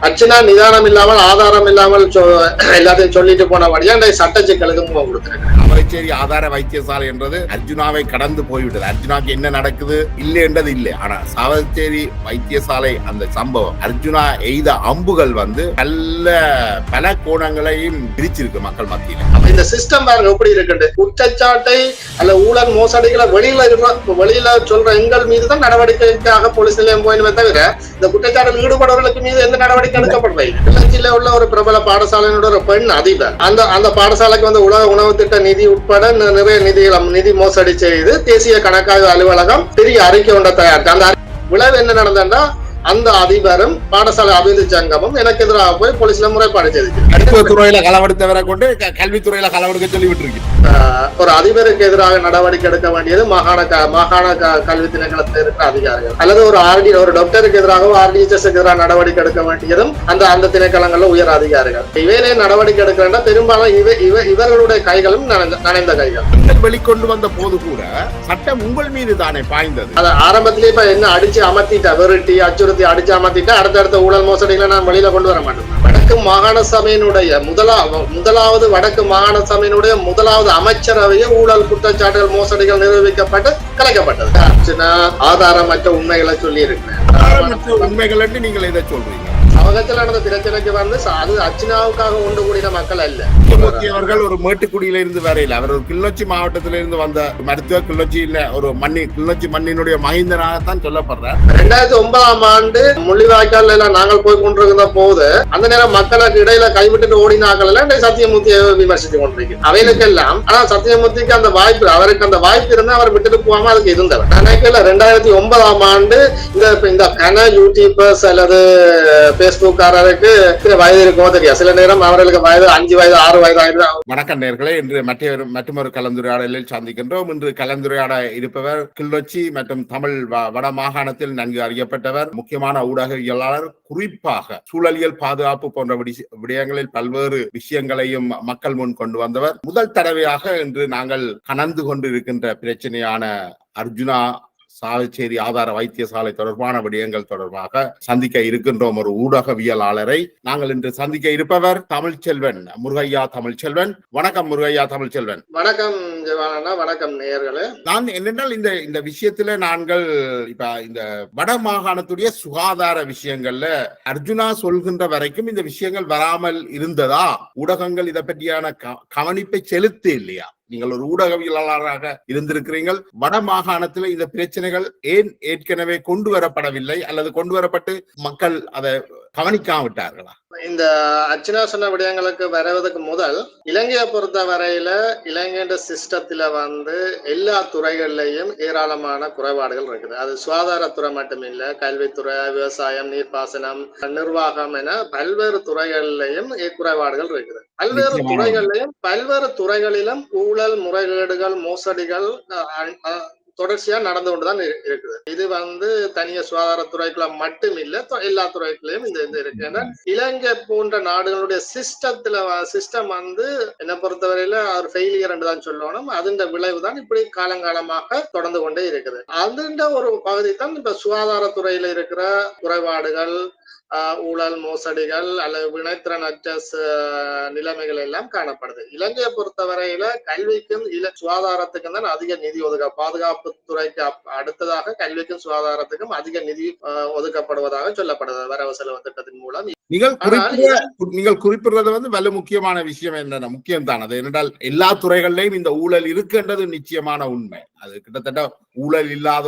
அர்ச்சனா நிதானம் இல்லாமல் ஆதாரம் இல்லாமல் எல்லாத்தையும் சொல்லிட்டு போனபடியா சட்ட சிக்கலுக்கு முகம் கொடுத்திருக்கேன். அவரைச்சேரி ஆதார வைத்தியசாலை என்றது அர்ஜுனாவை கடந்து போய்விட்டது. அர்ஜுனாக்கு என்ன நடக்குது இல்லை என்றது இல்லை. ஆனா சாவச்சேரி வைத்தியசாலை அந்த சம்பவம் அர்ஜுனா எய்த அம்புகள் பல கோணங்களையும் பிரிச்சிருக்கு மக்கள் மத்தியில. இந்த சிஸ்டம் பாருங்க எப்படி இருக்கு. குற்றச்சாட்டை அல்ல ஊழல் மோசடிகளை வெளியில சொல்ற எங்கள் மீதுதான் நடவடிக்கைக்காக போலீஸ் நிலையம் போயிடுமே தவிர இந்த குற்றச்சாட்டில் ஈடுபடுவர்களுக்கு மீது எந்த நடவடிக்கை எடுக்கப்படவில்லை. கிளர்ச்சியில உள்ள ஒரு பிரபல பாடசாலையினோட ஒரு பெண் அதிபர் அந்த பாடசாலைக்கு வந்து உலக உணவு திட்ட நிதி உட்பட நிறைய நிதி மோசடி செய்து தேசிய கணக்காய்வு அலுவலகம் பெரிய அறிக்கை ஒன்றை தயாரித்து அந்த விளைவு என்ன நடந்தா அந்த அதிபரும் பாடசாலை அபிவிருத்தி சங்கமும் எனக்கு எதிராக போய் போலீஸ்ல முறைப்பாடு செய்து துறையில களவெடுத்தவரை கொண்டு கல்வித்துறையில களவெடுக்க சொல்லி விட்டு ஒரு அதிபருக்கு எதிராக நடவடிக்கை எடுக்க வேண்டியது மாகாண கல்வி திணைக்களத்தில் இருக்கிற அதிகாரிகள் அல்லது ஒரு டாக்டருக்கு எதிராக ஆர்டிஎச்எஸ் எதிராக நடவடிக்கை எடுக்க வேண்டியதும் அந்த திணைக்களங்கள்ல உயர் அதிகாரிகள். இவையிலே நடவடிக்கை எடுக்க பெரும்பாலும் இவர்களுடைய கைகளும் நனைந்த கைகள். வெளிக்கொண்டு வந்த போது கூட சட்டம் உங்கள் மீது தானே பாய்ந்தது. ஆரம்பத்திலே இப்ப என்ன அடிச்சு அமர்த்திட்ட விரட்டி அச்சுறுத்தி அடிச்சு அமர்த்திட்டு அடுத்தடுத்த ஊழல் மோசடிகளை நான் வெளியில கொண்டு வர மாட்டேன். வடக்கு மாகாண சபையினுடைய முதலாவது வடக்கு மாகாண சபையினுடைய முதலாவது அமைச்சரவையே ஊழல் குற்றச்சாட்டுகள் மோசடிகள் நிரூபிக்கப்பட்டு கலைக்கப்பட்டது. ஆதாரமற்ற உண்மைகளை சொல்லி இருக்கிறேன். உண்மைகள் நீங்கள் இதை சொல்றீங்க. சமூகத்தில் நடந்த பிரச்சனைக்கு வந்து அது அர்ச்சனாவுக்காக ஒன்று கூடின மக்கள் அல்ல. அவர்கள் ஒரு மேட்டுக்குடியில இருந்து வரையில அவர் ஒரு கிளிநொச்சி மாவட்டத்தில இருந்து வந்த மருத்துவர் கிளிநொச்சியில ஒரு கிளிநொச்சி மண்ணினுடைய மகிந்தனாகத்தான் சொல்லப்படுறார். 2009ஆம் ஆண்டு முள்ளிவாய்க்கால் எல்லாம் நாங்கள் போய் கொண்டிருந்த போது அந்த நேரம் மக்களுக்கு இடையில கைவிட்டு ஓடினாக்கள் எல்லாம் சத்தியமூர்த்தியை விமர்சித்து கொண்டிருக்கு. அவைகளுக்கெல்லாம் ஆனா சத்தியமூர்த்திக்கு அந்த வாய்ப்பு அவருக்கு அந்த வாய்ப்பு இருந்தா அவர் விட்டுட்டு போகாம அதுக்கு இருந்தவர். நினைக்கல 2009ஆம் ஆண்டு இந்த கன யூடியூபர்ஸ் அல்லது பேஸ்புக்காரருக்கு வயது இருக்குமோ தெரியாது. சில நேரம் அவர்களுக்கு வயது 5 வயது 6 வயது ஆயிரம். வணக்கம் நேயர்களே, இன்று மற்றொரு கலந்துரையாடலில் சந்திக்கின்றோம். இன்று கலந்துரையாட இருப்பவர் கிளிநொச்சி மற்றும் தமிழ் வட மாகாணத்தில் நன்கு அறியப்பட்டவர், முக்கியமான ஊடகவியலாளர், குறிப்பாக சூழலியல் பாதுகாப்பு போன்ற விடயங்களில் பல்வேறு விஷயங்களையும் மக்கள் முன் கொண்டு வந்தவர். முதல் தடவையாக இன்று நாங்கள் கனந்து கொண்டிருக்கின்ற பிரச்சனையான அர்ஜுனா சாவச்சேரி ஆதார வைத்தியசாலை தொடர்பான விடயங்கள் தொடர்பாக சந்திக்க இருக்கின்றோம் ஒரு ஊடகவியலாளரை. நாங்கள் இன்று சந்திக்க இருப்பவர் தமிழ்ச்செல்வன், முருகையா தமிழ்ச்செல்வன். வணக்கம் முருகையா தமிழ்ச்செல்வன். வணக்கம் ஜெவானா, வணக்கம் நேயர்களே. நான் என்னென்றால் இந்த விஷயத்துல நாங்கள் இப்ப இந்த வட மாகாணத்துடைய சுகாதார விஷயங்கள்ல அர்ஜுனா சொல்கின்ற வரைக்கும் இந்த விஷயங்கள் வராமல் இருந்ததா? ஊடகங்கள் இதை பற்றியான கவனிப்பை செலுத்த இல்லையா? நீங்கள் ஒரு ஊடகவியலாளராக இருந்திருக்கிறீர்கள். வட மாகாணத்தில் இந்த பிரச்சனைகள் ஏன் ஏற்கனவே கொண்டு வரப்படவில்லை அல்லது கொண்டு வரப்பட்டு மக்கள் அதை கவனிக்காவிட்டார்களா? இந்த அர்ச்சனா சொன்ன விடயங்களுக்கு வருவதற்கு முதல் இலங்கையை பொறுத்த வரையில இலங்கை சிஸ்டத்துல வந்து எல்லா துறைகள்லயும் ஏராளமான குறைபாடுகள் இருக்குது. அது சுகாதாரத்துறை மட்டுமில்ல, கல்வித்துறை, விவசாயம், நீர்ப்பாசனம், நிர்வாகம் என பல்வேறு துறைகள்லயும் குறைபாடுகள் இருக்குது. பல்வேறு துறைகளிலும் ஊழல், முறைகேடுகள், மோசடிகள் தொடர்ச்சியா நடந்து கொண்டுதான் இருக்குது. இது வந்து தனிய சுகாதாரத்துறைக்குள்ள மட்டும் இல்ல, எல்லா துறைகளையும் இந்த இருக்கு. ஏன்னா இலங்கை போன்ற நாடுகளுடைய சிஸ்டம் வந்து என்னை பொறுத்தவரையில ஒரு ஃபெயிலியர் என்று தான் சொல்லணும். அதன் விளைவு தான் இப்படி காலங்காலமாக தொடர்ந்து கொண்டே இருக்குது. அதன் ஒரு பகுதி தான் இப்ப சுகாதாரத்துறையில இருக்கிற குறைபாடுகள், ஊழல், மோசடிகள் அல்லது வினைத்திறனற்ற நிலைமைகள் எல்லாம் காணப்படுது. இலங்கையை பொறுத்தவரையில கல்விக்கும் சுகாதாரத்துக்கும் தான் அதிக நிதி பாதுகாப்பு துறைக்கு அடுத்ததாக கல்விக்கும் சுகாதாரத்துக்கும் அதிக நிதி ஒதுக்கப்படுவதாக சொல்லப்படுது வரவு செலவு திட்டத்தின் மூலம். நீங்கள் குறிப்பிடுறது வந்து வலு முக்கியமான விஷயம் என்னன்னா முக்கியம் தான். அது என்றால் எல்லா துறைகளிலையும் இந்த ஊழல் இருக்குன்றது நிச்சயமான உண்மை. அது கிட்டத்தட்ட ஊழல் இல்லாத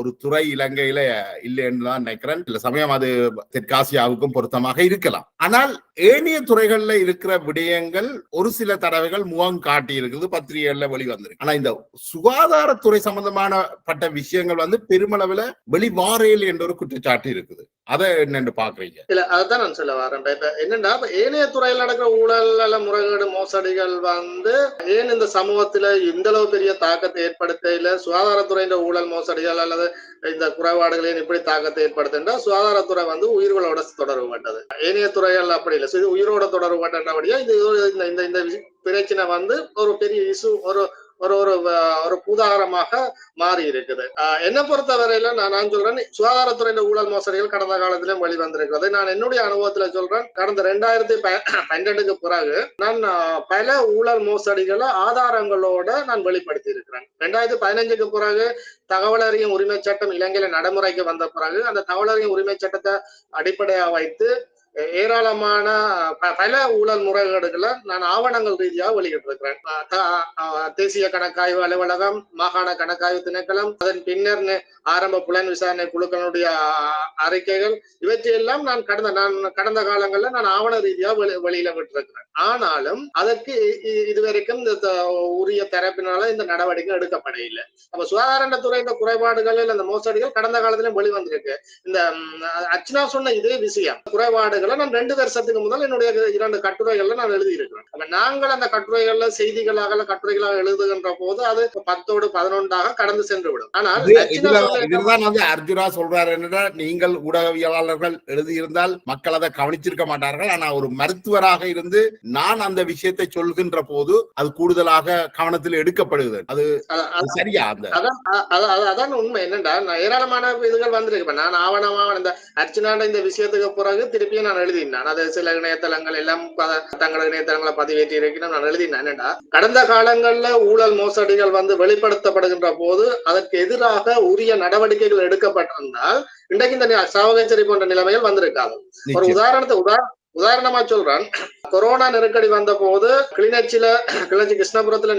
ஒரு துறை இலங்கையில இல்லை என்றுதான் நினைக்கிறேன். சில சமயம் அது தெற்காசியாவுக்கும் பொருத்தமாக இருக்கலாம். ஆனால் ஏனைய துறைகள்ல இருக்கிற விடயங்கள் ஒரு சில தடவைகள் முகம் காட்டி இருக்குது, பத்திரிகைகள்ல வெளிவந்திருக்கு. ஆனா இந்த சுகாதாரத்துறை சம்பந்தமான பட்ட விஷயங்கள் வந்து பெருமளவுல வெளிவாரையில் என்ற ஒரு குற்றச்சாட்டு இருக்குது. அதை என்னென்று பாக்குறீங்க? இல்ல, அதுதான் நான் சொல்ல வரேன். என்னன்னா ஏனைய துறையில் நடக்கிற ஊழல், முறைகேடு, மோசடிகள் வந்து ஏன் இந்த சமூகத்துல இந்த அளவு பெரிய தாக்கத்தை ஏற்படுத்த சுகாதாரத்துறையின் ஊழல், மோசடிகள் அல்லது இந்த குறைபாடுகளின் இப்படி தாக்கத்தை ஏற்படுத்துன்னா சுகாதாரத்துறை வந்து உயிர்களோட தொடர்பு பட்டது. ஏனைய துறைகள் அப்படி இல்லை, உயிரோட தொடர்பு பட்டபடியா இந்த பிரச்சனை வந்து ஒரு பெரிய இஷ்யூ, ஒரு ஒரு ஒரு பூதாகரமாக மாறி இருக்குது. என்னை பொறுத்தவரையில நான் சொல்றேன், சுகாதாரத்துறையில ஊழல் மோசடிகள் கடந்த காலத்திலும் வெளிவந்திருக்கிறது. நான் என்னுடைய அனுபவத்துல சொல்றேன், கடந்த 2012க்கு பிறகு நான் பல ஊழல் மோசடிகளை ஆதாரங்களோட நான் வெளிப்படுத்தி இருக்கிறேன். 2015க்கு பிறகு தகவல் அறியும் உரிமை சட்டம் இலங்கையில நடைமுறைக்கு வந்த பிறகு அந்த தகவல் அறியும் உரிமை சட்டத்தை அடிப்படையா வைத்து ஏராளமான பல ஊழல் முறைகேடுகளை நான் ஆவணங்கள் ரீதியாக வெளியிட்டிருக்கிறேன். தேசிய கணக்காய்வு அலுவலகம், மாகாண கணக்காய்வு திணைக்களம், அதன் பின்னர் ஆரம்ப புலன் விசாரணை குழுக்களுடைய அறிக்கைகள், இவற்றையெல்லாம் நான் கடந்த காலங்களில் நான் ஆவண ரீதியாக வெளியில விட்டிருக்கிறேன். ஆனாலும் அதற்கு இதுவரைக்கும் இந்த உரிய தரப்பினால இந்த நடவடிக்கை எடுக்கப்பட இல்லை. அப்ப சுகாதாரத்துறை இந்த குறைபாடுகள் இந்த மோசடிகள் கடந்த காலத்திலும் வெளிவந்திருக்கு. இந்த அர்ச்சனா சொன்ன இதே விஷயம் குறைபாடுகள் நான் 2 வருஷத்துக்கு முதல் என்னுடைய 2 கட்டுரைகள்ல நான் எழுதி இருக்கிறேன். அப்ப நாங்கள் அந்த கட்டுரைகள்ல செய்திகளாக கட்டுரைகளாக எழுதுகின்ற போது அது 10 11 கடந்து சென்று விடும். ஆனால் அர்ஜுனா சொல்றாரு என்னன்னா, நீங்கள் ஊடகவியலாளர்கள் எழுதியிருந்தால் மக்கள் அதை கவனிச்சிருக்க மாட்டார்கள். ஆனா ஒரு மருத்துவராக இருந்து நான் அந்த விஷயத்தை சொல்கின்ற போது அது கூடுதலாக கவனத்தில் எடுக்கப்படுகிறது. அது சரியா? அதான் உண்மை. என்னண்டா ஏராளமான இதுகள் வந்திருக்கு. நான் ஆவணமாக இந்த அர்ச்சனாண்ட இந்த விஷயத்துக்கு பிறகு திருப்பியும் நான் எழுதினேன். அது சில இணையதளங்கள் எல்லாம் தங்களது இணையதளங்களை பதிவேற்றி இருக்கிறேன். நான் எழுதினேன். என்னடா கடந்த காலங்கள்ல ஊழல் மோசடிகள் வெளிப்படுத்தப்படுகின்ற போது அதற்கு எதிராக உரிய நடவடிக்கைகள் எடுக்கப்பட்டிருந்தால் இன்றைக்கு இந்த சாவகச்சேரி போன்ற நிலைமைகள் வந்திருக்காது. ஒரு உதாரணமா சொல்றேன், கொரோனா நெருக்கடி வந்த போது கிளிநொச்சி கிருஷ்ணபுரத்துல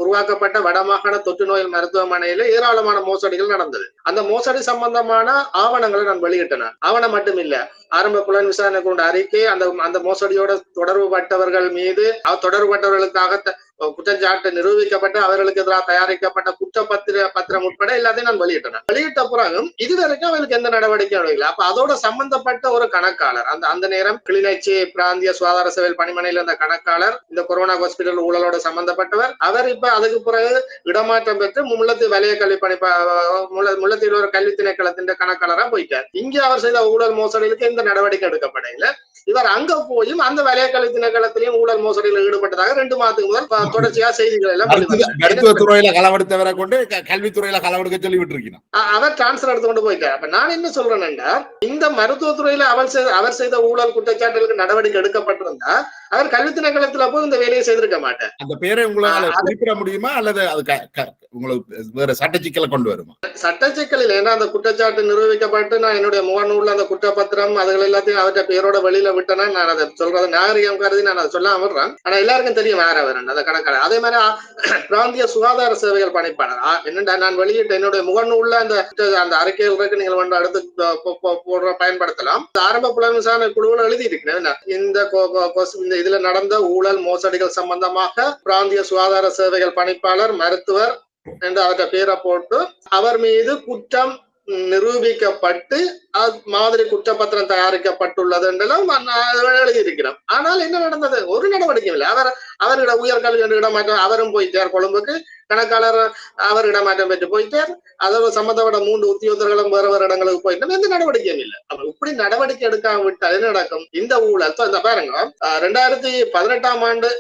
உருவாக்கப்பட்ட வடமாகாண தொற்று நோய் மருத்துவமனையில ஏராளமான மோசடிகள் நடந்தது. அந்த மோசடி சம்பந்தமான ஆவணங்களை நான் வெளியிட்டேன். ஆவணம் மட்டும் இல்ல, ஆரம்ப புலன் விசாரணை கொண்ட அறிக்கை, அந்த மோசடியோட தொடர்புபட்டவர்கள் மீது தொடர்புபட்டவர்களுக்காக குற்றச்சாட்டு நிரூபிக்கப்பட்டு அவர்களுக்கு எதிராக தயாரிக்கப்பட்ட குற்றப்பத்திரம் உட்பட எல்லாத்தையும் நான் வெளியிட்ட பிறகும் இதுவரைக்கும் அவர்களுக்கு எந்த நடவடிக்கையும் இல்லை. அப்ப அதோட சம்பந்தப்பட்ட ஒரு கணக்காளர், அந்த நேரம் கிளிநொச்சி பிராந்திய சுகாதார சேவை பணிமனையில் அந்த கணக்காளர் இந்த கொரோனா ஹாஸ்பிட்டல் ஊழலோட சம்பந்தப்பட்டவர். அவர் இப்ப அதுக்கு பிறகு இடமாற்றம் பெற்று முல்லைத்தீவு வலய கல்வி முல்லைத்தீவில் ஒரு கல்வி திணைக்களத்தின் கணக்காளராக போயிட்டார். இங்கே அவர் செய்த ஊழல் மோசடிகளுக்கு எந்த நடவடிக்கை எடுக்கப்படையில இவர் அங்க போயும் அந்த வலய கல்வி திணைக்களத்திலையும் ஊழல் மோசடியில் ஈடுபட்டதாக 2 மாதத்துக்கு முதல் தொடர்ச்சியா செய்திகள் எல்லாம் மருத்துவத்துறையில களவெடுத்தவரை கொண்டு கல்வித்துறையில களவெடுக்க சொல்லி விட்டுருக்கீங்க. அவர் டிரான்ஸ்பர் எடுத்து கொண்டு போயிட்டார். அப்ப நான் என்ன சொல்றேன்னா, இந்த மருத்துவத்துறையில அவர் செய்த ஊழல் குற்றச்சாட்டுகளுக்கு நடவடிக்கை எடுக்கப்பட்டிருந்தா அவர் கல்வி திணைக்களத்துல போய் இந்த வேலையை செய்திருக்க மாட்டார். அந்த பேரை உங்களால குறிப்பிட முடியுமா அல்லது அது உங்களுக்கு வேற சட்ட சிக்கலை கொண்டு வருமா? சட்ட சிக்கலில் ஏன்னா அந்த குற்றச்சாட்டு நிரூபிக்கப்பட்டு நான் என்னுடைய முகநூல்ல அந்த குற்றப்பத்திரம் அதுகள் எல்லாத்தையும் அவற்றை பேரோட வெளியில விட்டேன்னா நான் அதை சொல்றதை நாகரிகம் கருதி நான் அதை சொல்ல விடுறேன். ஆனா எல்லாருக்கும் தெரியும் வேற வேற அந்த கணக்காளர். அதே மாதிரி பிராந்திய சுகாதார சேவைகள் பணிப்பாளர் என்னடா நான் வெளியிட்ட என்னுடைய முகநூல்ல அந்த அறிக்கைகளுக்கு நீங்கள் வந்து அடுத்து போடுற பயன்படுத்தலாம். ஆரம்ப புலன் விசாரணை குழுவில் எழுதி இருக்கிறேன், இந்த இதுல நடந்த ஊழல் மோசடிகள் சம்பந்தமாக பிராந்திய சுகாதார சேவைகள் பணிப்பாளர் மருத்துவர் என்று அவற்றை பேரை போட்டு அவர் மீது குற்றம் நிரூபிக்கப்பட்டு மாதிரி குற்றப்பத்திரம் தயாரிக்கப்பட்டுள்ளது என்றெல்லாம் எழுதியிருக்கிறோம். ஆனால் என்ன நடந்தது? ஒரு நடவடிக்கை இல்லை. அவரிட உயர்கல்வி இடமாற்றம், அவரும் போயிட்டார் கொழும்புக்கு, கணக்காளர் அவர் இடமாற்றம் பெற்று போயிட்டார், அதோட சம்பந்தப்பட்ட 3 உத்தியோகர்களும் வேறு வேறு இடங்களுக்கு போயிட்டோம். எந்த நடவடிக்கையும் இல்லை. அப்ப இப்படி நடவடிக்கை எடுக்காம விட்டா என்ன நடக்கும்? இந்த ஊழல் இந்த பாருங்க 2018ஆம் ஆண்டு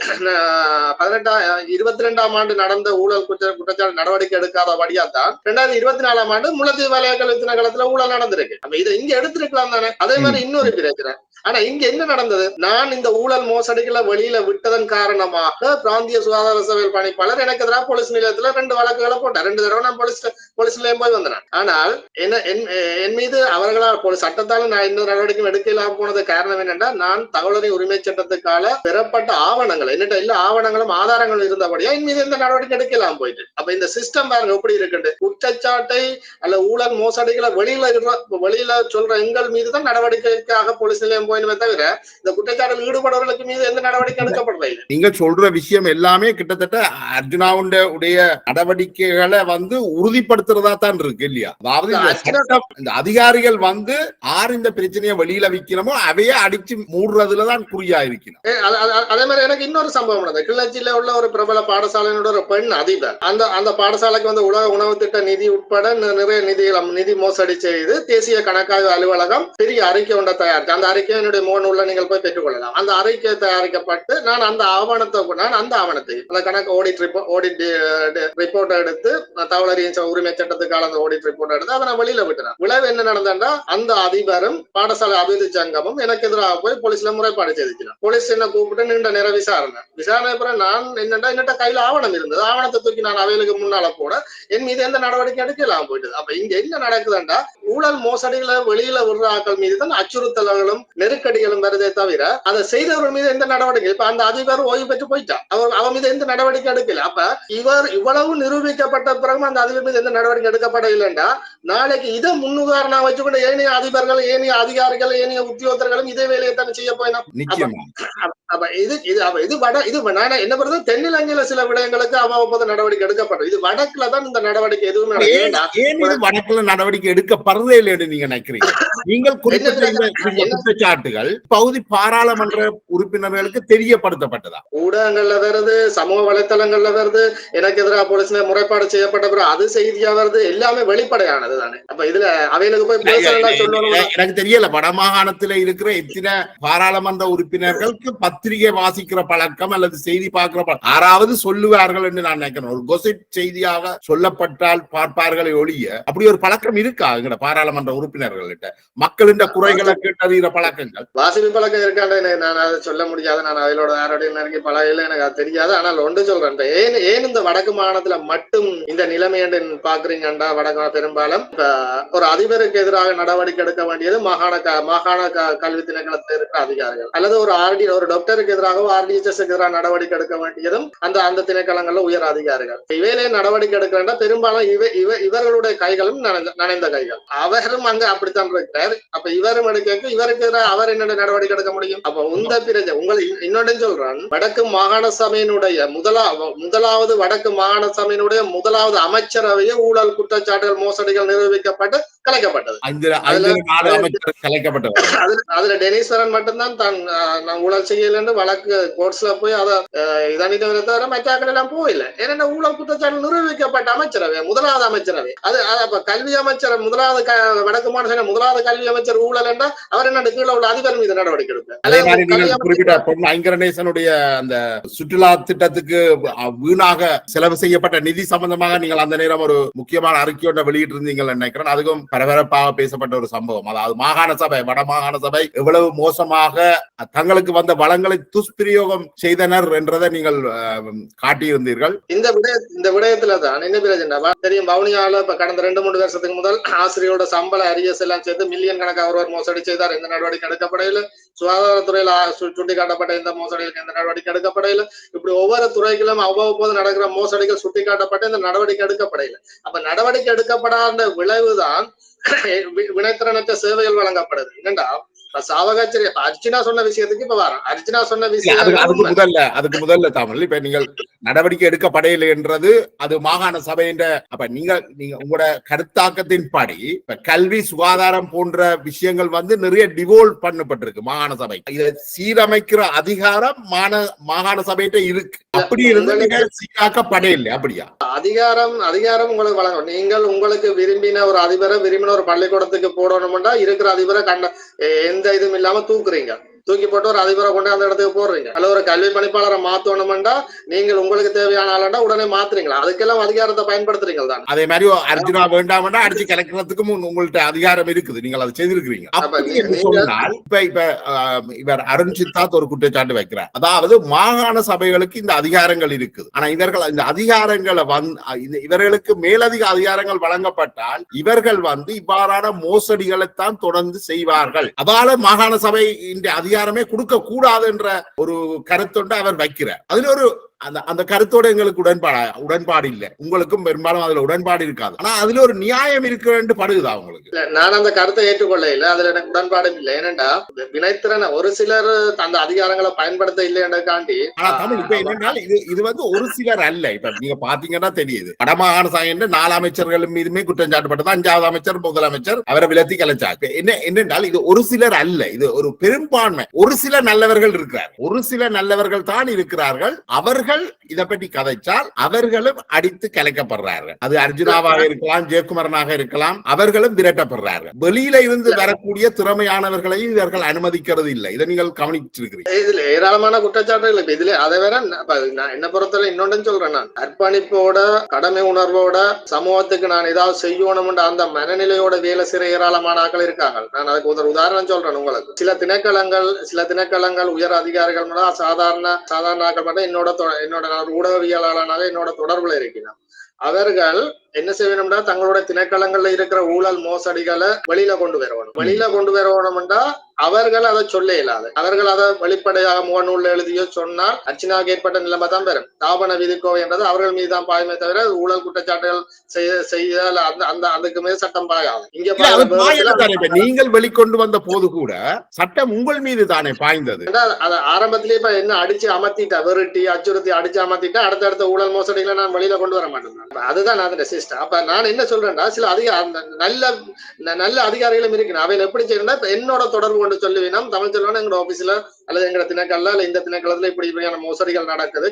22ஆம் ஆண்டு நடந்த ஊழல் குற்றச்சாட்டு நடவடிக்கை எடுக்காதபடியா தான் 2024ஆம் ஆண்டு முல்லைத்தீவு வலய கல்வி திணைக்களத்துல ஊழல் நடந்திருக்கு. அப்ப இதை இங்க எடுத்திருக்கலாம் தானே? அதே மாதிரி இன்னொரு பிரச்சனை. ஆனா இங்க என்ன நடந்தது? நான் இந்த ஊழல் மோசடிகளை வெளியில விட்டதன் காரணமாக பிராந்திய சுகாதார சேவை பணிப்பாளர் எனக்கு எதிராக போலீஸ் நிலையத்துல 2 வழக்குகளை போட்டார். 2 தடவை நான் போலீஸ் நிலையம் போய் வந்தேன். ஆனால் என் மீது அவர்களால் சட்டத்தால நான் எந்த நடவடிக்கையும் எடுக்கலாம் போனது காரணம் என்னன்னா, நான் தகவல் உரிமை சட்டத்துக்கால பெறப்பட்ட ஆவணங்கள் என்னட்ட இல்ல ஆவணங்களும் ஆதாரங்களும் இருந்தபடியா என் மீது எந்த நடவடிக்கை எடுக்கலாம் போயிட்டு. அப்ப இந்த சிஸ்டம் பாருங்க எப்படி இருக்கு. குற்றச்சாட்டை அல்ல ஊழல் மோசடிகளை வெளியில சொல்ற எங்கள் மீதுதான் நடவடிக்கைக்காக போலீஸ் நிலையம் போயிடுமே தவிர இந்த குற்றச்சாட்டில் ஈடுபடுவர்களுக்கு மீது எந்த நடவடிக்கை எடுக்கப்படவில்லை. நீங்க சொல்ற விஷயம் எல்லாமே கிட்டத்தட்ட அர்ஜுனாவுடைய நடவடிக்கைகளை உறுதிப்படுத்துறதா தான் இருக்கு இல்லையா? அதாவது இந்த அதிகாரிகள் இந்த பிரச்சனையை வெளியில வைக்கணுமோ அவையே அடிச்சு மூடுறதுலதான் குறியா இருக்கணும். அதே மாதிரி எனக்கு இன்னொரு சம்பவம் நடந்தது. கிளர்ச்சியில உள்ள ஒரு பிரபல பாடசாலையோட ஒரு பெண் அதிபர் அந்த பாடசாலைக்கு உலக உணவு திட்ட நிதி உட்பட நிறைய நிதி மோசடி செய்து தேசிய கணக்காய்வு அலுவலகம் பெரிய அறிக்கை ஒன்றை தயாரிச்சு அந்த அறிக்கையை என்னுடைய முகநூல்ல நீங்கள் போய் பெற்றுக்கொள்ளலாம். அந்த அறிக்கை தயாரிக்கப்பட்டு நான் அந்த ஆவணத்தை அந்த கணக்கு ஆடிட் ரிப்போர்ட் எடுத்து தகவல் அறியும் உரிமை சட்டத்துக்கான அந்த ஆடிட் ரிப்போர்ட் எடுத்து அதை நான் வெளியில விட்டுறேன். விளைவு என்ன நடந்தா அந்த அதிபரும் பாடசாலை அபிவிருத்தி சங்கமும் எனக்கு எதிராக போய் போலீஸ்ல முறைப்பாடு செய்திருக்கிறார். போலீஸ் என்ன கூப்பிட்டு நீண்ட நேர விசாரணை அப்புறம் நான் என்னட்ட கையில ஆவணம் இருந்தது. ஆவணத்தை தூக்கி நான் அவைகளுக்கு முன்னால போட என் மீது எந்த நடவடிக்கை எடுக்கலாம் போயிட்டு. அப்ப இங்க என்ன நடக்குதுண்டா ஊழல் மோசடிகளை வெளியில விடுற ஆட்கள் மீது தான் அச்சுறுத்தல்களும் நெருக்கடிகளும் வருதே தவிர அதை செய்தவர்கள் மீது எந்த நடவடிக்கை. இப்ப அந்த அதிபர் ஓய்வு பெற்று போயிட்டான், அவர் மீது எந்த நடவடிக்கை எடுக்கல. அப்ப இவர் இவ்வளவு நிரூபிக்கப்பட்ட பிறகு அந்த அதிபர் மீது எந்த நடவடிக்கை எடுக்கப்படவில்லைண்டா நாளைக்கு இதை முன்னுதாரணம் வச்சுக்கொண்டு ஏனைய அதிபர்கள் ஏனைய அதிகாரிகள் ஏனைய உத்தியோகத்தர்களும் இதே வேலையை தானே செய்ய போயிடும். என்ன பண்றது தென்னிலங்கையில சில விடயங்களுக்கு அவ்வப்போது நடவடிக்கை எடுக்கப்படும். இது வடக்குல தான் இந்த நடவடிக்கை எதுவுமே வடக்குல நடவடிக்கை எடுக்கப்படுறதே இல்லைன்னு நீங்க நினைக்கிறீங்க. நீங்கள் குற்றச்சாட்டுகள் பகுதி பாராளுமன்ற உறுப்பினர்களுக்கு தெரியப்படுத்தப்பட்டதா? ஊடகங்கள்ல வருது, சமூக வலைத்தளங்கள்ல வருது, எனக்கு எதிராக போலீஸ் முறைப்பாடு செய்யப்பட்ட பிறகு அது செய்தியா வருது, எல்லாமே வெளிப்படையானது தானே. அப்ப இதுல அவைகளுக்கு போய் சொல்லணும். எனக்கு தெரியல வடமாகாணத்துல இருக்கிற எத்தனை பாராளுமன்ற உறுப்பினர்களுக்கு பத்திரிகை வாசிக்கிற பழக்கம் அல்லது செய்தி பார்க்கிற பழக்கம் யாராவது சொல்லுவார்கள் என்று நான் நினைக்கிறேன். ஒரு கொசிப் செய்தியாக சொல்லப்பட்டால் பார்ப்பார்களை ஒழிய அப்படி ஒரு பழக்கம் இருக்கா எங்க பாராளுமன்ற உறுப்பினர்கள்ட்ட? மக்களின் குறைகளை கேட்டறிகிற பழக்கங்கள் வாசிப்பு பழக்கம் இருக்காண்டு நான் அதை சொல்ல முடியாது. நான் அவையோட யாரோடைய நெருங்கி பழகையில எனக்கு அது தெரியாது. ஆனால் ஒன்று சொல்றேன், ஏன் இந்த வடக்கு மாகாணத்துல மட்டும் இந்த நிலைமை என்று பாக்குறீங்கண்டா வடக்கு பெரும்பாலும் ஒரு அதிபருக்கு எதிராக நடவடிக்கை எடுக்க வேண்டியது மாகாண கல்வி திணைக்களத்தில் இருக்கிற அதிகாரிகள், அல்லது ஒரு டாக்டருக்கு எதிராக ஆர்டிஎச்எஸ்க்கு எதிராக நடவடிக்கை எடுக்க வேண்டியதும் அந்த திணைக்களங்கள்ல உயர் அதிகாரிகள். இவையிலே நடவடிக்கை எடுக்க வேண்டாம். பெரும்பாலும் இவர்களுடைய கைகளும் நனைந்த கைகள். அவரும் அங்க அப்படித்தான் இருக்கிறார். அப்ப இவரும் எடுக்க இவருக்கு எதிராக அவர் என்ன நடவடிக்கை எடுக்க முடியும்? அப்ப உந்த பிரஜை உங்களை இன்னொன்னு சொல்றான், வடக்கு மாகாண சபையினுடைய முதலாவது வடக்கு மாகாண சபையினுடைய முதலாவது அமைச்சரவையே ஊழல் குற்றச்சாட்டுகள் மோசடிகள் நிரூபிக்கப்பட்டு கலைக்கப்பட்டது. அதுல டெனிஸ்வரன் மட்டும்தான் தான் ஊழல் செய்யலன்னு வழக்கு கோர்ட்ஸ்ல போய் அதை இதனிட்டு தவிர மற்றாக்கள் எல்லாம் போயில. ஏன்னா ஊழல் குற்றச்சாட்டு நிரூபிக்கப்பட்ட அமைச்சரவை முதலாவது அமைச்சரவை அது. அப்ப கல்வி அமைச்சர் முதலாவது வடக்கு மாகாண முதலாவது கல்வி அமைச்சர் ஊழல் என்றால் அவர் என்ன கீழே உள்ள அதிபர் மீது நடவடிக்கை ஐங்கரநேசனுடைய அந்த சுற்றுலா திட்டத்துக்கு வீணாக செலவு செய்யப்பட்ட நிதி சம்பந்தமாக நீங்கள் அந்த நேரம் ஒரு முக்கியமான அறிக்கையோட வெளியிட்டு இருந்தீங்க நினைக்கிறேன். அதுக்கும் பரபரப்பாக பேசப்பட்ட ஒரு சம்பவம். அதாவது மாகாண சபை வட மாகாண சபை எவ்வளவு மோசமாக தங்களுக்கு வந்த வளங்களை துஷ்பிரயோகம் செய்தனர் என்றதை நீங்கள் காட்டியிருந்தீர்கள். இந்த விடயத்துல தான் என்ன பிரச்சனை தெரியும். வவுனியால கடந்த 2-3 வருஷத்துக்கு முதல் ஆசிரியரோட சம்பள அரியஸ் எல்லாம் சேர்த்து மில்லியன் கணக்காக ஒருவர் மோசடி செய்தார். எந்த நடவடிக்கை எடுக்கப்படையில. சுகாதாரத்துறையில சுட்டிக்காட்டப்பட்ட இந்த மோசடிகளுக்கு எந்த நடவடிக்கை எடுக்கப்படையில. இப்படி ஒவ்வொரு துறைகளிலும் அவ்வப்போது நடக்கிற மோசடிகள் சுட்டிக்காட்டப்பட்ட இந்த நடவடிக்கை எடுக்கப்படையில. அப்ப நடவடிக்கை எடுக்கப்படாத விளைவுதான் வினைத்திறனற்ற சேவைகள் வழங்கப்படுது. என்னண்டா சாவகாச்சரி அர்ச்சனா சொன்ன விஷயத்துக்கு இப்ப வரோம். அர்ச்சனா சொன்ன விஷயம் அதுக்கு முதல்ல தமிழ் இப்ப நீங்கள் நடவடிக்கை எடுக்கப்படையில என்றது அது மாகாண சபையின். அப்ப நீங்க உங்களோட கருத்தாக்கத்தின் படி இப்ப கல்வி சுகாதாரம் போன்ற விஷயங்கள் நிறைய டிவோல்வ் பண்ணப்பட்டிருக்கு மாகாண சபை. இதை சீரமைக்கிற அதிகாரம் மாகாண சபையிட்ட இருக்கு. அப்படி இருந்து நீங்க சீராக்கப்படையில்லை அப்படியா? அதிகாரம் உங்களுக்கு வழங்கும். நீங்கள் உங்களுக்கு விரும்பின ஒரு அதிபரை விரும்பின ஒரு பள்ளிக்கூடத்துக்கு போடணும்னா இருக்கிற அதிபரை எந்த இதுவும் இல்லாம தூக்கி போட்டு ஒரு அதிபரை கொண்டு அந்த இடத்துக்கு போடுறீங்க. அல்ல ஒரு கல்வி பணிப்பாளரை மாத்தணும்டா நீங்கள் உங்களுக்கு தேவையான ஆளா உடனே மாத்துறீங்களா? அதுக்கெல்லாம் அதிகாரத்தை பயன்படுத்துறீங்க தான். அதே மாதிரி அர்ஜுனா வேண்டாம் அடிச்சு கலக்கிறதுக்கும் உங்கள்ட்ட அதிகாரம் இருக்குது. நீங்கள் அதை செய்திருக்கிறீங்க. இப்ப இவர் அருண் சித்தார்த் ஒரு குற்றச்சாட்டு வைக்கிறார். அதாவது மாகாண சபைகளுக்கு இந்த அதிகாரங்கள் இருக்குது. ஆனா இவர்கள் இந்த அதிகாரங்களை இவர்களுக்கு மேலதிக அதிகாரங்கள் வழங்கப்பட்டால் இவர்கள் இவ்வாறான மோசடிகளைத்தான் தொடர்ந்து செய்வார்கள். அதால மாகாண சபை இந்த அதிகாரமே கொடுக்க கூடாது என்ற ஒரு கருத்தொண்டு அவர் வைக்கிறார். அதுல ஒரு அந்த கருத்தோட எங்களுக்கு உடன்பாடு இல்லை. உங்களுக்கும் பெரும்பாலும் அதுல உடன்பாடு இருக்காது. ஆனா அதுல ஒரு நியாயம் இருக்கு படுகுதா உங்களுக்கு? நான் அந்த கருத்தை ஏற்றுக்கொள்ள இல்லை. அதுல எனக்கு உடன்பாடும் இல்லை. ஏனென்றா வினைத்திறன ஒரு சிலர் அந்த அதிகாரங்களை பயன்படுத்த இல்லை என்றாண்டி. ஆனா தமிழ் இப்ப என்னென்னால் இது ஒரு சிலர் அல்ல. இப்ப நீங்க பாத்தீங்கன்னா தெரியுது வடமாகாண சபையின் 4 அமைச்சர்களும் மீதுமே குற்றம் சாட்டப்பட்டது. 5வது அமைச்சர் முதலமைச்சர் அவரை விலத்தி கலைச்சார். என்னென்றால் இது ஒரு சிலர் அல்ல, இது ஒரு பெரும்பான்மை. ஒரு சில நல்லவர்கள் இருக்கிறார், ஒரு சில நல்லவர்கள் தான் இருக்கிறார்கள். அவர்கள் அவர்கள் இதை பற்றி கதைச்சால் அவர்களும் அடித்து கலைக்கப்படுறார்கள். அது அர்ஜுனாவாக இருக்கலாம், ஜெயக்குமரனாக இருக்கலாம், அவர்களும் விரட்டப்படுறார்கள். வெளியில இருந்து வரக்கூடிய திறமையானவர்களையும் இவர்கள் அனுமதிக்கிறது இல்லை. இதை நீங்கள் கவனிச்சிருக்கிறீங்க. இதுல ஏராளமான குற்றச்சாட்டுகள் இப்ப இதுல அதை வேற என்ன பொறுத்தவரை இன்னொன்னு சொல்றேன். நான் அர்ப்பணிப்போட கடமை உணர்வோட சமூகத்துக்கு நான் ஏதாவது செய்யணும் அந்த மனநிலையோட வேலை செய்யற ஏராளமான ஆட்கள் இருக்காங்க. நான் அதுக்கு ஒரு உதாரணம் சொல்றேன் உங்களுக்கு. சில திணைக்களங்கள் உயர் அதிகாரிகள் மட்டும் சாதாரண ஆட்கள் மட்டும் என்னோட ஊடகவியலாளனாக என்னோட தொடர்புல இருக்கிறேன். அவர்கள் என்ன செய்யணும்னா தங்களோட திணைக்களங்கள்ல இருக்கிற ஊழல் மோசடிகளை வெளியில கொண்டு வரணும்னா அவர்கள் அதை சொல்ல இயலாது. அவர்கள் அதை வெளிப்படையாக முகநூல்ல எழுதியோ சொன்னால் அர்ச்சனாவுக்கு ஏற்பட்ட நிலைமை தான் பெறும். தாபன விதிக்கோவை என்றது அவர்கள் மீது தான் பாயமே தவிர ஊழல் குற்றச்சாட்டுகள் செய்ய அதுக்கு மேல் சட்டம் பாயாது. இங்க நீங்கள் வெளிக்கொண்டு வந்த போது கூட சட்டம் உங்கள் மீது தானே பாய்ந்தது. அது ஆரம்பத்திலேயே இப்ப என்ன அடிச்சு அமர்த்திட்டா, வெறுட்டி அச்சுறுத்தி அடிச்சு அமர்த்திட்டா அடுத்த ஊழல் மோசடிகளை நான் வெளியில கொண்டு வர மாட்டேன். அதுதான் நான் சிஸ்டம். அப்ப நான் என்ன சொல்றேன்னா சில நல்ல அதிகாரிகளும் இருக்கு. அவையில் எப்படி செய்யணும்னா என்னோட தொடர்பு கொண்டு சொல்லுவீனா தமிழ் செல்வன் எங்களோட ஆபீஸ்ல அல்லது எங்க திணைக்கல்ல இல்ல இந்த திணைக்களத்துல இப்படியான மோசடிகள் நடக்குது,